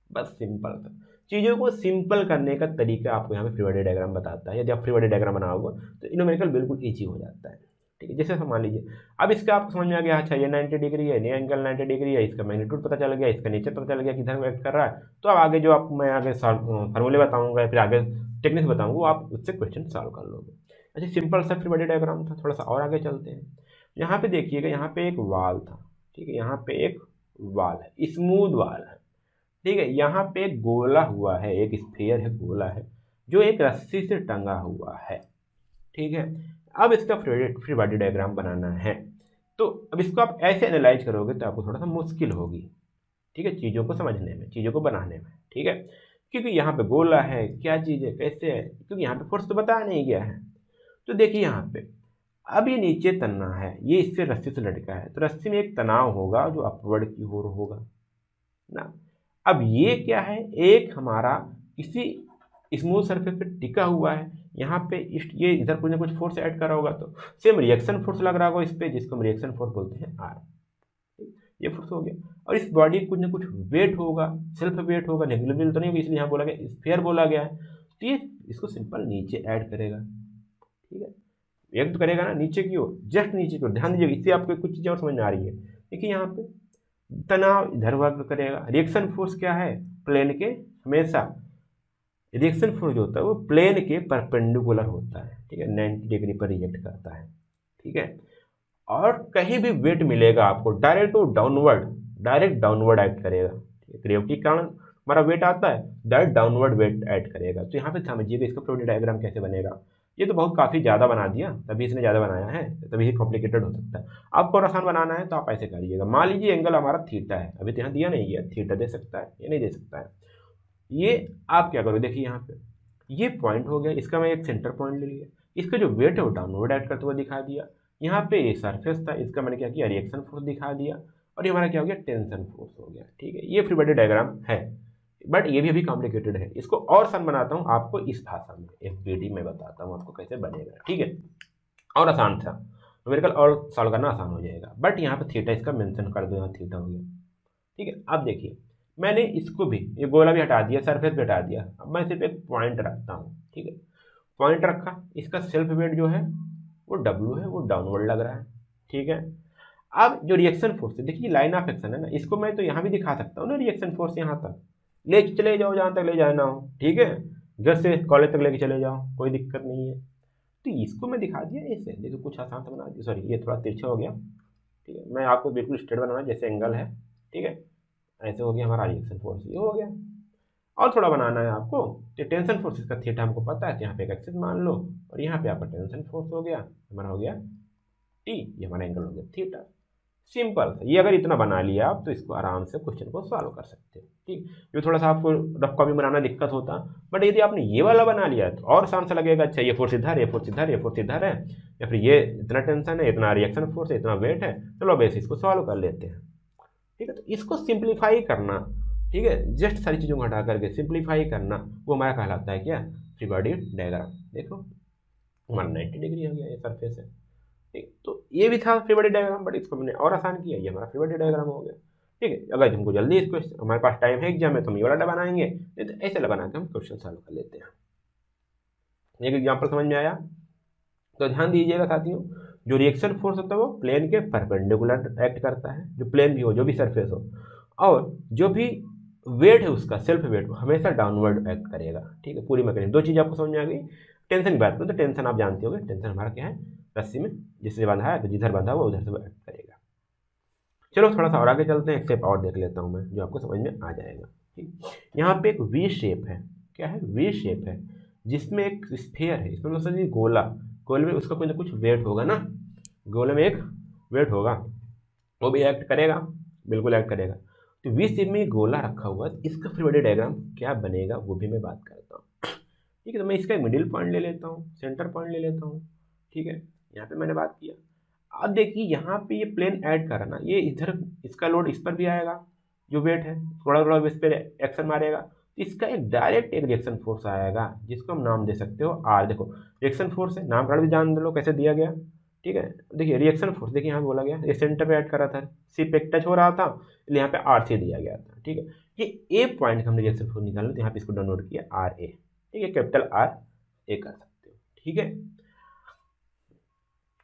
बस सिंपल था। चीज़ों को सिंपल करने का तरीका आपको यहाँ पे फ्री बॉडी डायग्राम बताता है। यदि आप फ्री बॉडी डायग्राम बनाओगे तो न्यूमेरिकल बिल्कुल ईजी हो जाता है। ठीक है, जैसे मान लीजिए अब इसका आपको समझ में आ गया, अच्छा ये 90 डिग्री है, ये एंगल 90 डिग्री है, इसका मैग्नीट्यूड पता चल गया, इसका नेचर पता चल गया किधर एक्ट कर रहा है। तो अब आगे जो आपको मैं आगे फार्मूले बताऊंगा या फिर आगे टेक्निक्स बताऊंगा, वो आप उससे क्वेश्चन सॉल्व कर लोगे। अच्छा, सिंपल सा फ्री बॉडी डायग्राम था, थोड़ा सा और आगे चलते हैं। यहाँ पे देखिएगा, यहाँ पे एक वाल था। ठीक है, यहाँ पे एक वाल है, स्मूथ वाल है। ठीक है, यहाँ पे एक गोला हुआ है, एक स्फीयर है, गोला है, जो एक रस्सी से टंगा हुआ है। ठीक है, अब इसका फ्री बॉडी डायग्राम बनाना है, तो अब इसको आप ऐसे एनालाइज करोगे तो आपको थोड़ा सा मुश्किल होगी। ठीक है, चीज़ों को समझने में, चीज़ों को बनाने में। ठीक है, क्योंकि यहाँ पे गोला है, क्या चीज़ है, कैसे है, क्योंकि यहाँ पे फोर्स तो बताया नहीं गया है। तो देखिए यहाँ पे अब ये नीचे तनना है, ये इससे रस्सी से लटका है, तो रस्सी में एक तनाव होगा जो अपवर्ड की ओर होगा ना। अब ये क्या है, एक हमारा किसी स्मूथ सरफेस पे टिका हुआ है, यहाँ पे ये इधर कुछ ना कुछ फोर्स ऐड करा होगा, तो सेम रिएक्शन फोर्स लग रहा होगा इस पे, जिसको हम रिएक्शन फोर्स बोलते हैं आर। ये फोर्स हो गया। और इस बॉडी कुछ ना कुछ वेट होगा, सेल्फ वेट होगा, नेग्लिजिबल तो नहीं होगा, इसलिए यहाँ बोला गया स्फीयर बोला गया है। तो ये इसको सिंपल नीचे ऐड करेगा, ठीक है, एक तो करेगा ना नीचे की ओर, जस्ट नीचे की ओर। ध्यान दीजिएगा, इससे आपको कुछ चीज़ें और समझ में आ रही है। देखिए यहाँ पे तनाव इधर वर्क करेगा। रिएक्शन फोर्स क्या है, प्लेन के हमेशा रिएक्शन फोर्स जो होता है वो प्लेन के परपेंडिकुलर होता है, ठीक है, 90 डिग्री पर रिएक्ट करता है, ठीक है। और कहीं भी वेट मिलेगा आपको डायरेक्ट डाउनवर्ड एक्ट करेगा। ग्रेविटी के कारण हमारा वेट आता है, डायरेक्ट डाउनवर्ड वेट ऐड करेगा। तो यहाँ पे समझिएगा इसका फ्लो डायग्राम कैसे बनेगा। ये तो बहुत काफ़ी ज़्यादा बना दिया, तभी इसने ज़्यादा बनाया है, तभी ये कॉम्प्लिकेटेड हो सकता है। आपको और आसान बनाना है तो आप ऐसे करिएगा। मान लीजिए एंगल हमारा थीटा है, अभी तो यहाँ दिया नहीं है, थीटा दे सकता है, ये नहीं दे सकता है। ये आप क्या करो, देखिए यहाँ पे ये पॉइंट हो गया, इसका मैं एक सेंटर पॉइंट ले लिया, इसका जो वेट है वो डाउनवर्ड ऐड करते हुए दिखा दिया। यहाँ पे ये सरफेस था, इसका मैंने क्या किया, रिएक्शन फोर्स दिखा दिया, और ये हमारा क्या हो गया, टेंशन फोर्स हो गया, ठीक है। ये फ्री बॉडी डायग्राम है, बट ये भी अभी कॉम्प्लिकेटेड है। इसको और आसान बनाता हूँ आपको इस भाषा में, FBD में बताता हूँ आपको कैसे बनेगा, ठीक है। और आसान था, न्यूमेरिकल और सॉल्व करना आसान हो जाएगा। बट यहाँ पे थीटा इसका मेंशन कर दो, यहाँ थीटा हो गया, ठीक है। अब देखिए मैंने इसको भी, ये गोला भी हटा दिया, सरफेस भी हटा दिया, अब मैं सिर्फ एक पॉइंट रखता हूँ, ठीक है। पॉइंट रखा, इसका सेल्फ वेट जो है वो W है, वो डाउनवर्ड लग रहा है, ठीक है। अब जो रिएक्शन फोर्स है, देखिए लाइन ऑफ एक्शन है ना, इसको मैं तो यहाँ भी दिखा सकता हूँ ना, रिएक्शन फोर्स यहाँ तक ले चले जाओ, जहाँ तक ले जाना हो, ठीक है, घर से कॉलेज तक लेके चले जाओ, कोई दिक्कत नहीं है। तो इसको मैं दिखा दिया ऐसे, देखो कुछ आसान तो बना दिया, सॉरी ये थोड़ा तिरछा हो गया, ठीक है। मैं आपको बिल्कुल स्ट्रेट बनाना जैसे एंगल है, ठीक है, ऐसे हो गया हमारा रिएक्शन फोर्स, ये हो गया। और थोड़ा बनाना है आपको, तो टेंशन फोर्स का थीटा हमको पता है, तो यहाँ पे एक एक्सिस मान लो, और यहाँ पे आपका टेंशन फोर्स हो गया, हमारा हो गया T, ये हमारा एंगल हो गया थीटा। सिंपल, ये अगर इतना बना लिया आप तो इसको आराम से क्वेश्चन को सॉल्व कर सकते हो, ठीक। जो थोड़ा सा आपको रफ कॉपी बनाना दिक्कत होता, बट यदि आपने ये वाला बना लिया तो और आसान सा लगेगा। अच्छा ये फोर्स इधर, ये फोर्स इधर, ये फोर्स इधर है, या फिर ये इतना टेंशन है, इतना रिएक्शन फोर्स है, इतना वेट है, चलो अब ऐसे इसको सॉल्व कर लेते हैं, ठीक है। तो इसको सिंप्लीफाई करना, ठीक है, जस्ट सारी चीज़ों को हटा करके सिंप्लीफाई करना, वो हमारा कहलाता है क्या, फ्री बॉडी डायग्राम। देखो हमारा 90 डिग्री हो गया, ये सरफेस है, ठीक। तो ये भी था फ्री बॉडी डायग्राम, बट इसको मैंने और आसान किया, ये हमारा फ्री बॉडी डायग्राम हो गया, ठीक है। अगर हमको जल्दी इसको, हमारे पास टाइम है एग्जाम में, तो हम ये वाला बनाएंगे, नहीं तो ऐसे बना के हम क्वेश्चन सॉल्व कर लेते हैं। एक एग्जाम्पल समझ में आया तो ध्यान दीजिएगा साथियों। जो रिएक्शन फोर्स होता है वो प्लेन के परपेंडिकुलर एक्ट करता है, जो प्लेन भी हो, जो भी सरफेस हो, और जो भी वेट है उसका सेल्फ वेट हमेशा डाउनवर्ड एक्ट करेगा, ठीक है। पूरी मैकेनिज्म, दो चीज़ आपको समझ में आ गई। टेंशन की बात करूँ तो टेंशन आप जानते होंगे, टेंशन हमारा क्या है, रस्सी में जिससे बंधा है, तो जिधर बंधा हुआ उधर से एक्ट करेगा। चलो थोड़ा सा और आगे चलते हैं, एक स्टेप और देख लेता हूँ मैं, जो आपको समझ में आ जाएगा, ठीक। यहाँ पे एक वी शेप है, क्या है, वी शेप है, जिसमें एक स्फीयर है, इसमें मतलब समझिए गोला, गोले में उसका कुछ ना कुछ वेट होगा ना, गोले में एक वेट होगा, वो भी एक्ट करेगा, बिल्कुल एक्ट करेगा। तो वी शेप में गोला रखा हुआ है, इसका फ्री बॉडी डायग्राम क्या बनेगा वो भी मैं बात करता हूँ, ठीक है। तो मैं इसका मिडिल पॉइंट ले लेता हूँ, सेंटर पॉइंट ले लेता हूँ, ठीक है। यहाँ पे मैंने बात किया, अब देखिए यहाँ पे ये प्लेन ऐड करना, ये इधर इसका लोड इस पर भी आएगा, जो वेट है थोड़ा थोड़ा इस पर एक्शन मारेगा, तो इसका एक डायरेक्ट एक रिएक्शन फोर्स आएगा, जिसको हम नाम दे सकते हो R। देखो रिएक्शन फोर्स है, नामकरण भी जान लो कैसे दिया गया, ठीक है। देखिए रिएक्शन फोर्स, देखिए यहाँ बोला गया, ये सेंटर पे ऐड कर रहा था, सी पे टच हो रहा था, इसलिए यहाँ पे RC दिया गया था, ठीक है। ये A पॉइंट का हमने रिएक्शन फोर्स निकाला, तो यहाँ पे इसको डाउनलोड किया RA, ठीक है, कैपिटल RA कर सकते हो, ठीक है।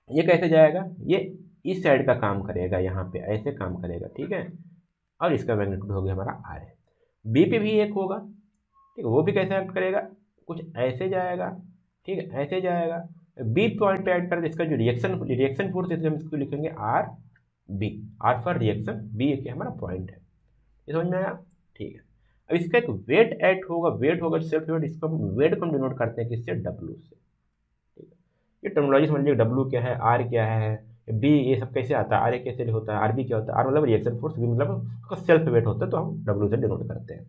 ये कैसे जाएगा, ये इस साइड का काम करेगा, यहाँ पे ऐसे काम करेगा, ठीक है। और इसका मैग्नीट्यूड हो गया हमारा R है। बी पे भी एक होगा, ठीक है, वो भी कैसे एक्ट करेगा, कुछ ऐसे जाएगा, ठीक है, ऐसे जाएगा, बी पॉइंट पे ऐड कर, इसका जो रिएक्शन फोर्स है हम इसको लिखेंगे RB, R for reaction, B एक हमारा पॉइंट है, ये समझ में आया, ठीक है। अब इसका एक वेट ऐड होगा, वेट होगा सेल्फ वेट, इसको हम वेट को हम डिनोट करते हैं किससे, W से, ठीक है। ये टर्मिनोलॉजी समझ लीजिए, W क्या है, R क्या है, B, ये सब कैसे आता है, RA कैसे होता है, RB क्या होता है, R मतलब रिएक्शन फोर्स, B मतलब उसका सेल्फ वेट होता है, तो हम W से डिनोट करते हैं,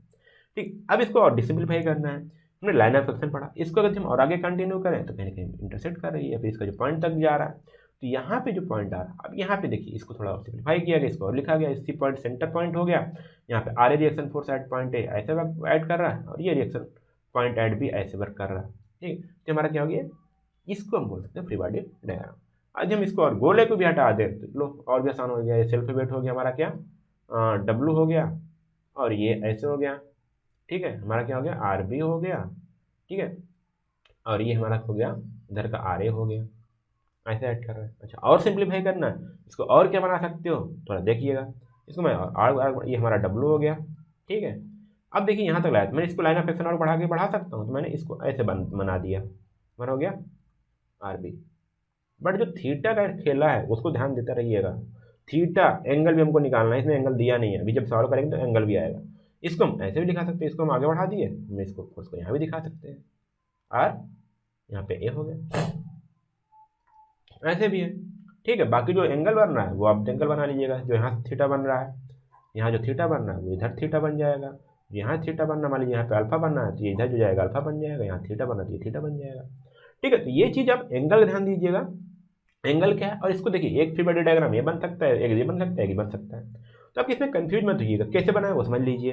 ठीक, अब इसको और डिसिम्प्लीफाई करना है। हमने लाइन ऑफ एक्शन पढ़ा, इसको अगर हम और आगे कंटिन्यू करें तो कहीं ना कहीं इंटरसेक्ट कर रही है, फिर इसका जो पॉइंट तक जा रहा है, तो यहाँ पे जो पॉइंट आ रहा है, अब यहाँ पे देखिए इसको थोड़ा और सिंप्लीफाई किया गया, इसको और लिखा गया, इसी पॉइंट सेंटर पॉइंट हो गया, यहाँ पे R A reaction force at point A ऐसे ऐड कर रहा है, और ये रिएक्शन पॉइंट एट बी ऐसे वर्क कर रहा है। ठीक, तो हमारा क्या हो गया, इसको हम बोल सकते हैं फ्री बॉडी डायग्राम। आज हम इसको और गोले को भी हटा दें तो लो और भी आसान हो गया, ये सेल्फ वेट हो गया हमारा क्या, डब्लू हो गया, और ये ऐसे हो गया। ठीक है, हमारा क्या हो गया, आर बी हो गया। ठीक है, और ये हमारा हो गया इधर का आर ए हो गया, ऐसे ऐड कर रहे हैं। अच्छा, और सिंप्लीफाई करना है इसको, और क्या बना सकते हो थोड़ा देखिएगा, इसको मैं और ये हमारा डब्लू हो गया। ठीक है, अब देखिए यहाँ तक लाया, मैंने इसको लाइन ऑफ एक्शन और बढ़ा के बढ़ा सकता हूँ, तो मैंने इसको ऐसे बना दिया, हमारा हो गया आर बी। बट जो थीटा का खेला है उसको ध्यान देते रहिएगा, थीटा एंगल भी हमको निकालना है, इसमें एंगल दिया नहीं है, अभी जब सॉल्व करेंगे तो एंगल भी आएगा। इसको हम ऐसे भी दिखा सकते हैं, इसको हम आगे बढ़ा दिए, हम इसको यहाँ भी दिखा सकते हैं, आर यहाँ पे ए हो गया, ऐसे भी है। ठीक है, बाकी जो एंगल बन रहा है वो आप एंगल बना लीजिएगा, जो यहाँ थीटा बन रहा है, यहाँ जो थीटा बन रहा है वो इधर थीटा बन जाएगा, यहाँ थीटा बनना, मान लीजिए यहाँ पे अल्फा बनना है तो ये इधर जो जाएगा अल्फा बन जाएगा, यहाँ थीटा बनना तो ये थीटा बन जाएगा। ठीक है, तो ये चीज़ आप एंगल ध्यान दीजिएगा, एंगल क्या है, और इसको देखिए एक फ्री बॉडी डायग्राम ये बन सकता है, एक ये बन सकता है, एक ये बन सकता है, तो आप इसमें कंफ्यूज मत होइएगा, कैसे बनाए वो समझ लीजिए।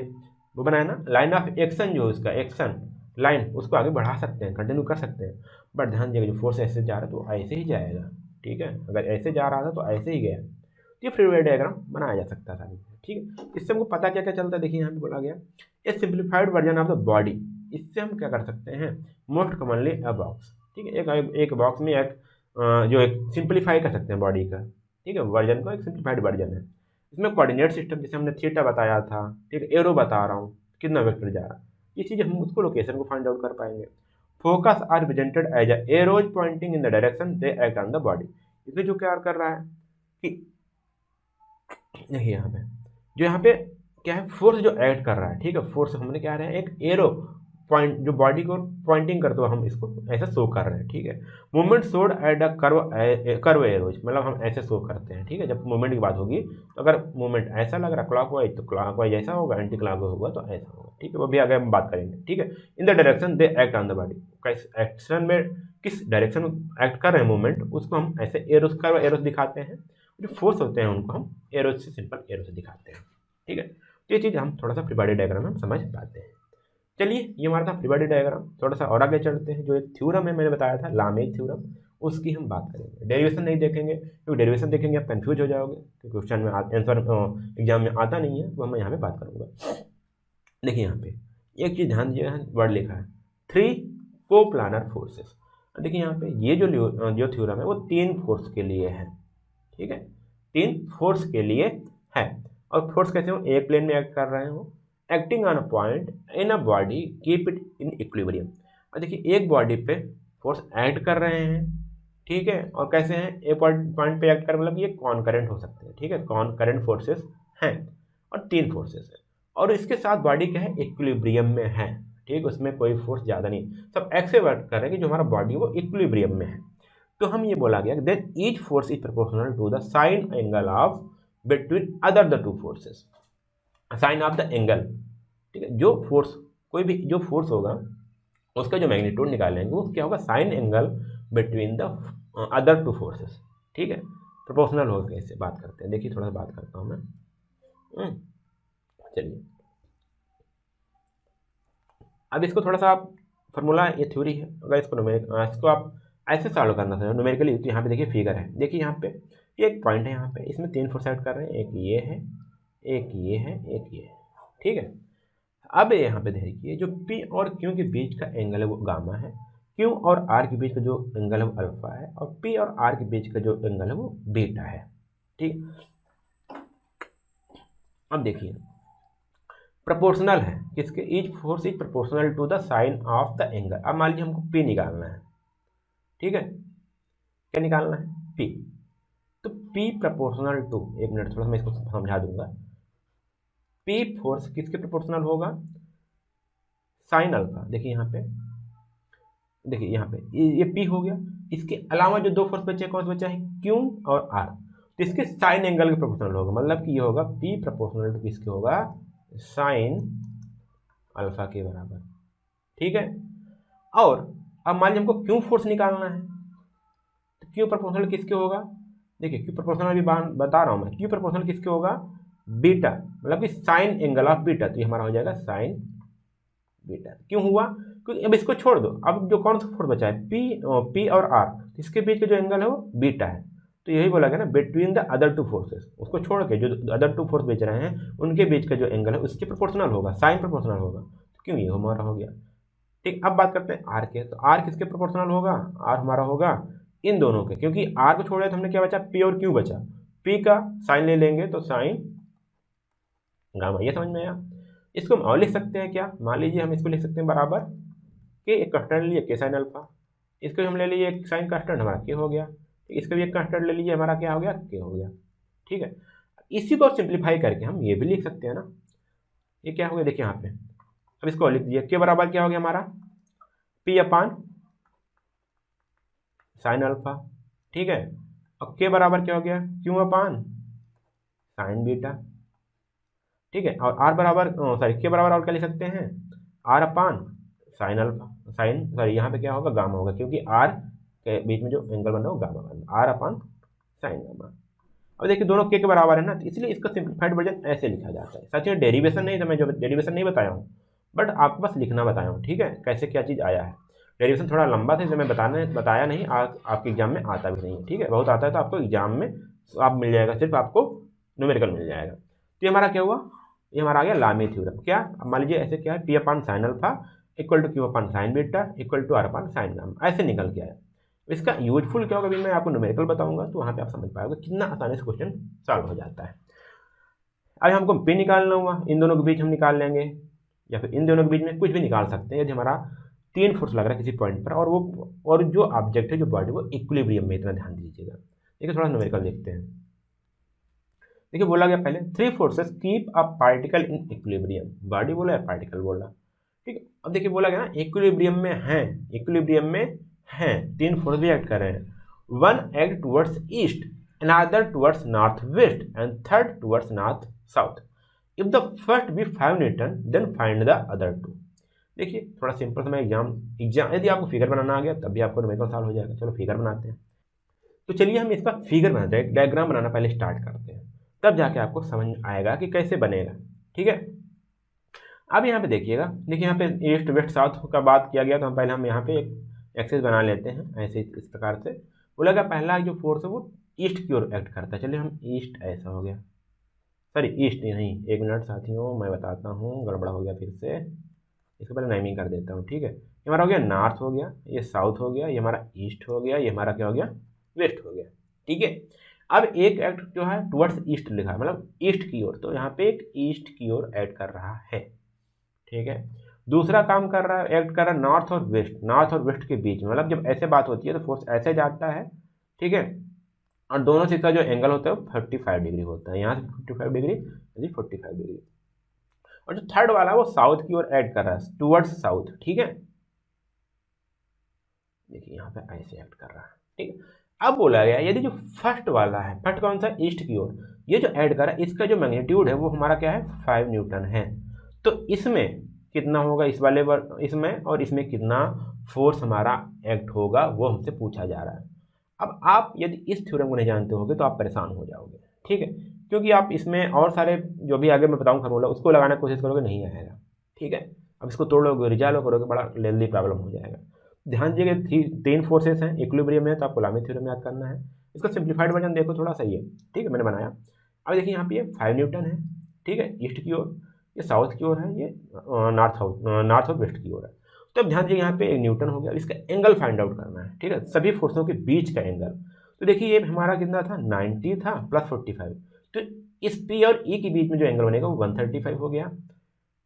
वो बनाया ना लाइन ऑफ एक्शन, जो उसका एक्शन लाइन उसको आगे बढ़ा सकते हैं, कंटिन्यू कर सकते हैं, बट ध्यान दीजिएगा जो फोर्स ऐसे जा रहा है तो ऐसे ही जाएगा। ठीक है, अगर ऐसे जा रहा था तो ऐसे ही गया, तो ये फ्री बॉडी डायग्राम बनाया जा सकता था। ठीक है, इससे हमको पता क्या क्या चलता है, देखिए यहाँ पे बोला गया a simplified version of the body. इससे हम क्या कर सकते हैं, मोस्ट कॉमनली अ बॉक्स। ठीक है, एक बॉक्स में एक जो एक सिंप्लीफाई कर सकते हैं बॉडी का। ठीक है, वर्जन को एक सिंप्लीफाइड वर्जन है, इसमें कोऑर्डिनेट सिस्टम जैसे हमने थीटा बताया था, ठीक है, एरो बता रहा हूँ कितना वेक्टर जा रहा है, ये चीज़ हम उसको लोकेशन को फाइंड आउट कर पाएंगे। Forces are presented as a arrows pointing in the direction they act on the body. इसमें जो क्या कर रहा है कि देखिए यहाँ पे जो यहाँ पे क्या है, फोर्स जो एक्ट कर रहा है। ठीक है, फोर्स हमने क्या रहा है, एक एरो पॉइंट जो बॉडी को पॉइंटिंग करते हुए हम इसको ऐसा शो कर रहे हैं। ठीक है, movement showed at a curve arrows, मतलब हम ऐसे शो करते हैं। ठीक है, जब मूवमेंट की बात होगी तो अगर मूवमेंट ऐसा लग रहा है क्लॉकवाइज तो क्लॉकवाइज ऐसा होगा, एंटी क्लॉकवाइज होगा तो ऐसा होगा। ठीक है, वो भी आगे हम बात करेंगे। ठीक है, इन the direction they act on the body, किस एक्शन में किस डायरेक्शन में एक्ट कर रहे हैं मूवमेंट, उसको हम ऐसे एरोज कर्व एरोज दिखाते हैं। जो फोर्स होते हैं उनको हम एरोज से, सिंपल एरो से दिखाते हैं। ठीक है, तो ये चीज़ हम थोड़ा सा फ्री बॉडी डायग्राम में हम समझ पाते हैं। चलिए, ये हमारा था फ्री बॉडी डायग्राम। थोड़ा सा और आगे चलते हैं, जो एक थ्योरम है मैंने बताया था लामेज थ्योरम, उसकी हम बात करेंगे। डेरिवेशन नहीं देखेंगे, क्योंकि डेरिवेशन देखेंगे आप कंफ्यूज हो जाओगे, क्योंकि क्वेश्चन में आंसर एग्जाम में आता नहीं है, तो मैं यहाँ पे बात करूँगा। देखिए यहाँ पे एक चीज़ ध्यान दीजिएगा, वर्ड लिखा है 3 कोप्लानर फोर्सेस। देखिए यहाँ पे ये जो थ्योरम है वो 3 फोर्स के लिए है। ठीक है, 3 फोर्स के लिए है, और फोर्स कैसे हो, एक प्लेन में एक्ट कर रहे हो, acting on a point in a body keep it in equilibrium. और देखिए एक बॉडी पे फोर्स एक्ट कर रहे हैं। ठीक है, और कैसे हैं, एक पॉइंट पे एक्ट कर मतलब ये कॉनकरेंट हो सकते हैं। ठीक है, कॉनकरेंट फोर्सेस हैं, और 3 फोर्सेस हैं, और इसके साथ बॉडी क्या है, इक्विलिब्रियम में है। ठीक, उसमें कोई फोर्स ज़्यादा नहीं, सब ऐसे वर्क कर रहे हैं कि जो हमारा बॉडी वो इक्विलिब्रियम में है। तो हम ये बोला गया then each force is proportional to the sine angle of between other the 2 forces, sine of the angle. ठीक है, जो फोर्स कोई भी जो फोर्स होगा उसका जो मैग्नीट्यूड निकालेंगे वो क्या होगा, sign angle between the other 2 forces. ठीक है, प्रोपोर्शनल हो गए, इससे बात करते हैं। देखिए थोड़ा सा बात करता हूँ मैं। चलिए, अब इसको थोड़ा सा आप फॉर्मूला, ये थ्योरी है, अगर इसको आप ऐसे सॉल्व करना था न्यूमेरिकली, तो यहाँ पे देखिए फिगर है, देखिए यहाँ पे ये एक पॉइंट है, यहाँ पे इसमें 3 फोर्स ऐड कर रहे हैं, एक ये है, एक ये है, एक ये है। ठीक है, अब यहाँ पे देखिए जो P और Q के बीच का एंगल है वो गामा है, Q और R के बीच का जो एंगल है वो अल्फा है, और P और R के बीच का जो एंगल है वो बीटा है। ठीक, अब देखिए प्रोपोर्शनल है किसके, each force is proportional to the sine of the angle. अब मान लीजिए हमको P निकालना है। ठीक है, क्या निकालना है, P, तो P प्रोपोर्शनल टू, एक मिनट थोड़ा सा मैं इसको समझा दूंगा। P फोर्स किसके प्रोपोर्शनल होगा, साइन अल्फा। देखिए यहाँ पे, देखिए यहाँ पे ये P हो गया, इसके अलावा जो 2 फोर्स बचे, कौन से बचा है, Q और R, तो इसके साइन एंगल के प्रोपोर्शनल होगा, मतलब कि ये होगा P प्रोपोर्शनल टू किसके होगा, साइन अल्फा के बराबर, ठीक है। और अब मान लीजिए हमको क्यू फोर्स निकालना है, तो क्यू प्रोपोर्शनल किसके होगा, देखिए क्यू प्रोपोर्शनल अभी बता रहा हूँ मैं, क्यू प्रोपोर्शनल किसके होगा, बीटा, मतलब कि साइन एंगल ऑफ बीटा, तो ये हमारा हो जाएगा साइन बीटा। क्यों हुआ, क्योंकि अब इसको छोड़ दो, अब जो कौन सा फोर्स बचा है, पी और आर, इसके बीच का जो एंगल है वो बीटा है, तो यही बोला गया ना between the other two forces, उसको छोड़ के जो अदर टू फोर्स बेच रहे हैं उनके बीच का जो एंगल है उसके प्रोपोर्शनल होगा, साइन प्रोपोर्शनल होगा, तो क्यों ये हमारा हो गया। ठीक, अब बात करते हैं आर के, तो आर किसके प्रोपोर्शनल होगा, आर हमारा होगा इन दोनों के, क्योंकि आर को छोड़े तो हमने क्या बचा, पी और क्यू बचा, पी का साइन ले लेंगे तो साइन गामा, ये समझ में आया। इसको हम और लिख सकते हैं क्या, मान लीजिए हम इसको लिख सकते हैं बराबर के, एक कांस्टेंट ले लिए के साइन अल्फा, इसको हम ले लीजिए एक साइन कांस्टेंट हमारा के हो गया, इसका भी एक कांस्टेंट ले लीजिए हमारा क्या हो गया, के हो गया, ठीक है। इसी को सिंप्लीफाई करके हम ये भी लिख सकते हैं ना, ये क्या हो गया देखिए यहाँ पे, अब इसको लिख दीजिए के बराबर क्या हो गया हमारा, पी अपान साइन अल्फा, ठीक है, और के बराबर क्या हो गया, क्यू अपान साइन बीटा, ठीक है। और आर बराबर सॉरी के बराबर और क्या लिख सकते हैं, R upon sine alpha, sine sorry यहाँ पे क्या होगा, गामा होगा, क्योंकि आर के बीच में जो एंगल बन रहा है वो गामा बन रहा है, आर अपान साइन गामा। अब देखिए दोनों के बराबर है ना, तो इसलिए इसका सिंप्लीफाइड वर्जन ऐसे लिखा जाता है। सच में डेरिवेशन नहीं था, मैं जो डेरिवेशन नहीं बताया हूँ, बट आपको बस लिखना बताया हूँ, ठीक है, कैसे क्या चीज़ आया है। डेरिवेशन थोड़ा लंबा था, इसलिए मैं बताया नहीं, आपके एग्जाम में आता भी नहीं है, ठीक है, बहुत आता है तो आपको एग्जाम में आप मिल जाएगा, सिर्फ आपको न्यूमेरिकल मिल जाएगा। तो ये हमारा क्या हुआ, ये हमारा आ गया लामी थ्योरम। क्या, अब मान लीजिए ऐसे क्या है, P upon sine alpha equal to Q upon sine beta equal to R upon sine gamma, ऐसे निकल के आया। इसका यूजफुल क्या होगा अभी मैं आपको न्यूमेरिकल बताऊंगा, तो वहाँ पे आप समझ पाओगे कितना आसानी से क्वेश्चन सॉल्व हो जाता है। अब हमको पी निकालना हुआ, इन दोनों के बीच हम निकाल लेंगे, या फिर इन दोनों के बीच में कुछ भी निकाल सकते हैं, यदि हमारा तीन फोर्स लग रहा है किसी पॉइंट पर, और जो ऑब्जेक्ट है जो बॉडी वो इक्विलिब्रियम में, इतना ध्यान दीजिएगा। देखिए थोड़ा न्यूमेरिकल देखते हैं। देखिए बोला गया पहले three forces keep a particle in equilibrium, body बोला है पार्टिकल बोला, ठीक है। अब देखिए बोला गया ना इक्विलिब्रियम में है, इक्विलिब्रियम में है, तीन फोर्स भी एक्ट कर रहे हैं, one act towards east, another towards north west and third towards north south. If the first be 5 newton then find the other two. देखिए थोड़ा सिंपल सा मैं एग्जाम यदि आपको फिगर बनाना आ गया तब भी आपको न्यूमेरिकल सॉल्व हो जाएगा। चलो फिगर बनाते हैं, तो चलिए हम इसका फिगर बनाते हैं, डायग्राम बनाना पहले स्टार्ट करते हैं, तब जाके आपको समझ आएगा कि कैसे बनेगा, ठीक है। अब यहाँ पे देखिएगा, देखिए यहाँ पे ईस्ट वेस्ट साउथ का बात किया गया, तो हम पहले हम यहाँ पे एक एक्सेस बना लेते हैं ऐसे इस प्रकार से। बोला गया पहला जो फोर्स है वो ईस्ट की ओर एक्ट करता है, चलिए हम ईस्ट, ऐसा हो गया, सॉरी ईस्ट नहीं, एक मिनट साथियों मैं बताता हूँ, गड़बड़ा हो गया फिर से, इसको पहले नेमिंग कर देता हूँ, ठीक है। ये हमारा हो गया नॉर्थ हो गया, ये साउथ हो गया, ये हमारा ईस्ट हो गया, ये हमारा क्या हो गया, वेस्ट हो गया, ठीक है। अब एक एक्ट जो है टुवर्ड्स ईस्ट लिखा है, मतलब ईस्ट की ओर, तो यहाँ पे एक ईस्ट की ओर एक्ट कर रहा है, ठीक है। दूसरा काम कर रहा है, एक्ट कर रहा है नॉर्थ और वेस्ट, नॉर्थ और वेस्ट के बीच में, मतलब जब ऐसे बात होती है तो फोर्स ऐसे जाता है, ठीक है, और दोनों से का जो एंगल होता है वो 45 डिग्री होता है, यहाँ से 45 डिग्री, यदि 45 डिग्री। और जो थर्ड वाला है वो साउथ की ओर एक्ट कर रहा है, टुवर्ड्स साउथ, ठीक है, देखिए यहाँ पे ऐसे एक्ट कर रहा है, ठीक है। अब बोला गया यदि जो फर्स्ट वाला है, फर्स्ट कौन सा, ईस्ट की ओर, ये जो ऐड कर रहा है इसका जो मैग्नीट्यूड है वो हमारा क्या है, 5 न्यूटन है, तो इसमें कितना होगा, इस वाले इसमें और इसमें कितना फोर्स हमारा एक्ट होगा वो हमसे पूछा जा रहा है। अब आप यदि इस थ्योरम को नहीं जानते होगे तो आप परेशान हो जाओगे, ठीक है, क्योंकि आप इसमें और सारे जो भी आगे मैं बताऊँ फार्मूला उसको लगाने की कोशिश करोगे, नहीं आएगा, ठीक है। अब इसको तोड़ लोगे, रिजॉल्व करोगे, बड़ा लेंदी प्रॉब्लम हो जाएगा। ध्यान दीजिए तीन फोर्सेस हैं, इक्विलिब्रियम में, तो आपको लामी थ्योरम याद करना है। इसका सिंप्लीफाइड वर्जन देखो थोड़ा सही है, ठीक है, मैंने बनाया। अब देखिए यहाँ पे ये 5 न्यूटन है, ठीक है, ईस्ट की ओर, ये साउथ की ओर है, ये नॉर्थ और वेस्ट की ओर है। तो अब ध्यान दीजिए यहाँ पे एक न्यूटन हो गया, इसका एंगल फाइंड आउट करना है, ठीक है, सभी फोर्सों के बीच का एंगल। तो देखिए ये हमारा कितना था, 90 था प्लस 45, तो इस पी और ई के बीच में जो एंगल बनेगा वो 135 हो गया।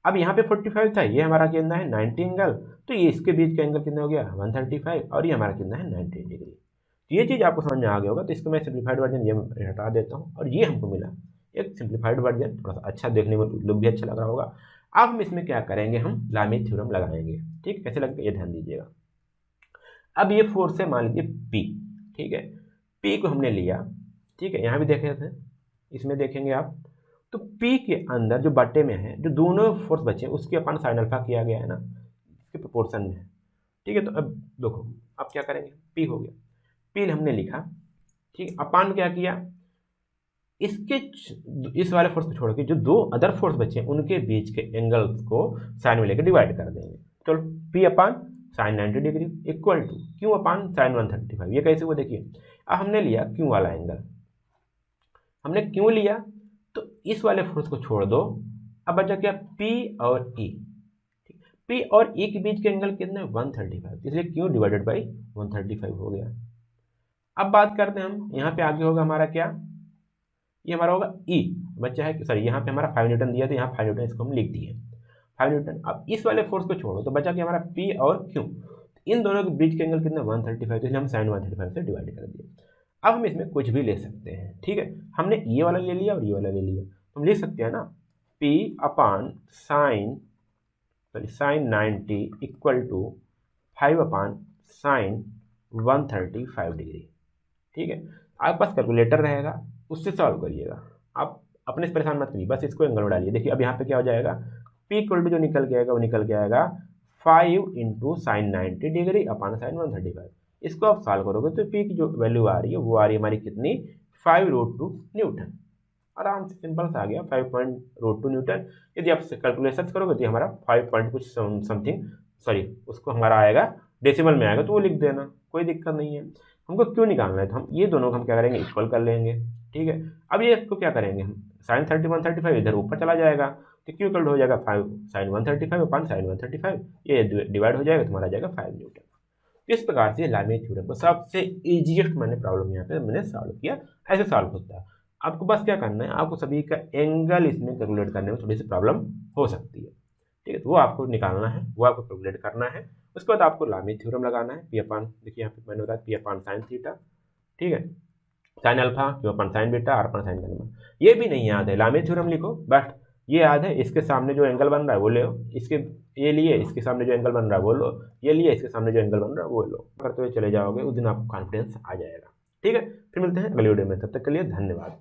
अब यहाँ पे 45 था, ये हमारा कितना है 90 एंगल, तो ये इसके बीच का एंगल कितना हो गया 135, और ये हमारा कितना है 90 डिग्री। तो ये चीज़ आपको समझ में आ गया होगा, तो इसको मैं सिंप्लीफाइड वर्जन ये हटा देता हूँ, और ये हमको मिला एक सिंप्लीफाइड वर्जन, थोड़ा सा अच्छा देखने में लुक भी अच्छा लग रहा होगा। अब हम इसमें क्या करेंगे, हम लामी थ्योरम लगाएंगे, ठीक, कैसे लगेगा ये ध्यान दीजिएगा। अब ये फोर्स है मान लीजिए पी, ठीक है, पी को हमने लिया, ठीक है, यहाँ भी देखे थे, इसमें देखेंगे आप, तो P के अंदर जो बटे में है, जो दोनों फोर्स बचे उसके अपन साइन अल्फा किया गया है ना, इसके प्रोपोर्शन में है। ठीक है, तो अब देखो अब क्या करेंगे, P हो गया, P हमने लिखा, ठीक। अपन क्या किया, इसके इस वाले फोर्स को छोड़ के जो दो अदर फोर्स बचे उनके बीच के एंगल्स को साइन में लेकर डिवाइड कर देंगे। चलो P upon sine 90 degree equal to Q upon sine 135। ये कैसे हुआ देखिए, अब हमने लिया Q वाला एंगल, हमने Q लिया तो इस वाले फोर्स को छोड़ दो, अब बचा क्या P और E। P और E के बीच के एंगल कितने 135, इसलिए Q डिवाइडेड बाई 135 हो गया। अब बात करते हैं हम, यहाँ पे आगे होगा हमारा क्या, ये हमारा होगा E बच्चा है, सॉरी यहाँ पे हमारा 5 न्यूटन दिया, तो यहाँ 5 न्यूटन इसको हम लिख दिए 5 न्यूटन। अब इस वाले फोर्स को छोड़ो तो बचा कि हमारा P और Q, इन दोनों के बीच के एंगल कितना 135, इसलिए हम साइन 135 से डिवाइड कर दिए। अब हम इसमें कुछ भी ले सकते हैं, ठीक है, हमने ये वाला ले लिया और ये वाला ले लिया, तो हम लिख सकते हैं ना P upon sine 90 equal to 5 upon sine 135 degree. ठीक है, आपके पास कैलकुलेटर रहेगा, उससे सॉल्व करिएगा, आप अपने से परेशान मत करिए, बस इसको एंगल में डालिए। देखिए अब यहाँ पे क्या हो जाएगा, P इक्वल टू जो निकल के आएगा वो निकल के आएगा 5 इंटू साइन 90 डिग्री अपान साइन 135। इसको आप सॉल्व करोगे तो P की जो वैल्यू आ रही है वो आ रही है हमारी कितनी 5√2 न्यूटन। आराम से सिंपल सा आ गया 5.√2 न्यूटन। यदि आप कैलकुलेशन करोगे तो हमारा 5 पॉइंट कुछ समथिंग, सॉरी उसको हमारा आएगा डेसिमल में आएगा तो वो लिख देना, कोई दिक्कत नहीं है। हमको क्यों निकालना है तो हम ये दोनों को हम क्या करेंगे इक्वल कर लेंगे। ठीक है, अब ये इसको क्या करेंगे हम साइन 135 इधर ऊपर चला जाएगा तो क्यू इक्वल हो जाएगा 5 साइन 135 अपान साइन 135, ये डिवाइड हो जाएगा तो हमारा जाएगा 5 न्यूटन। इस प्रकार से लामी थ्योरम को सबसे इजीएस्ट मैंने प्रॉब्लम यहाँ पे मैंने सॉल्व किया, ऐसे सॉल्व होता है। आपको बस क्या करना है, आपको सभी का एंगल इसमें कैलकुलेट करने में थोड़ी सी प्रॉब्लम हो सकती है, ठीक है, तो वो आपको निकालना है, वो आपको कैलकुलेट करना है। उसके बाद आपको लामी थ्योरम लगाना है, पी अपान, देखिए यहाँ पे मैंने बताया पी अपान साइन थीटा, ठीक है, sine alpha, Q upon sine beta, R upon sine gamma. ये भी नहीं याद है, लामी थ्योरम लिखो, बट ये याद है इसके सामने जो एंगल बन रहा है वो ले लो, इसके ये लिए इसके सामने जो एंगल बन रहा है वो लो, ये लिए इसके सामने जो एंगल बन रहा है वो लो, करते हुए चले जाओगे, उस दिन आपको कॉन्फिडेंस आ जाएगा। ठीक है, फिर मिलते हैं अगले वीडियो में, तब तक के लिए धन्यवाद।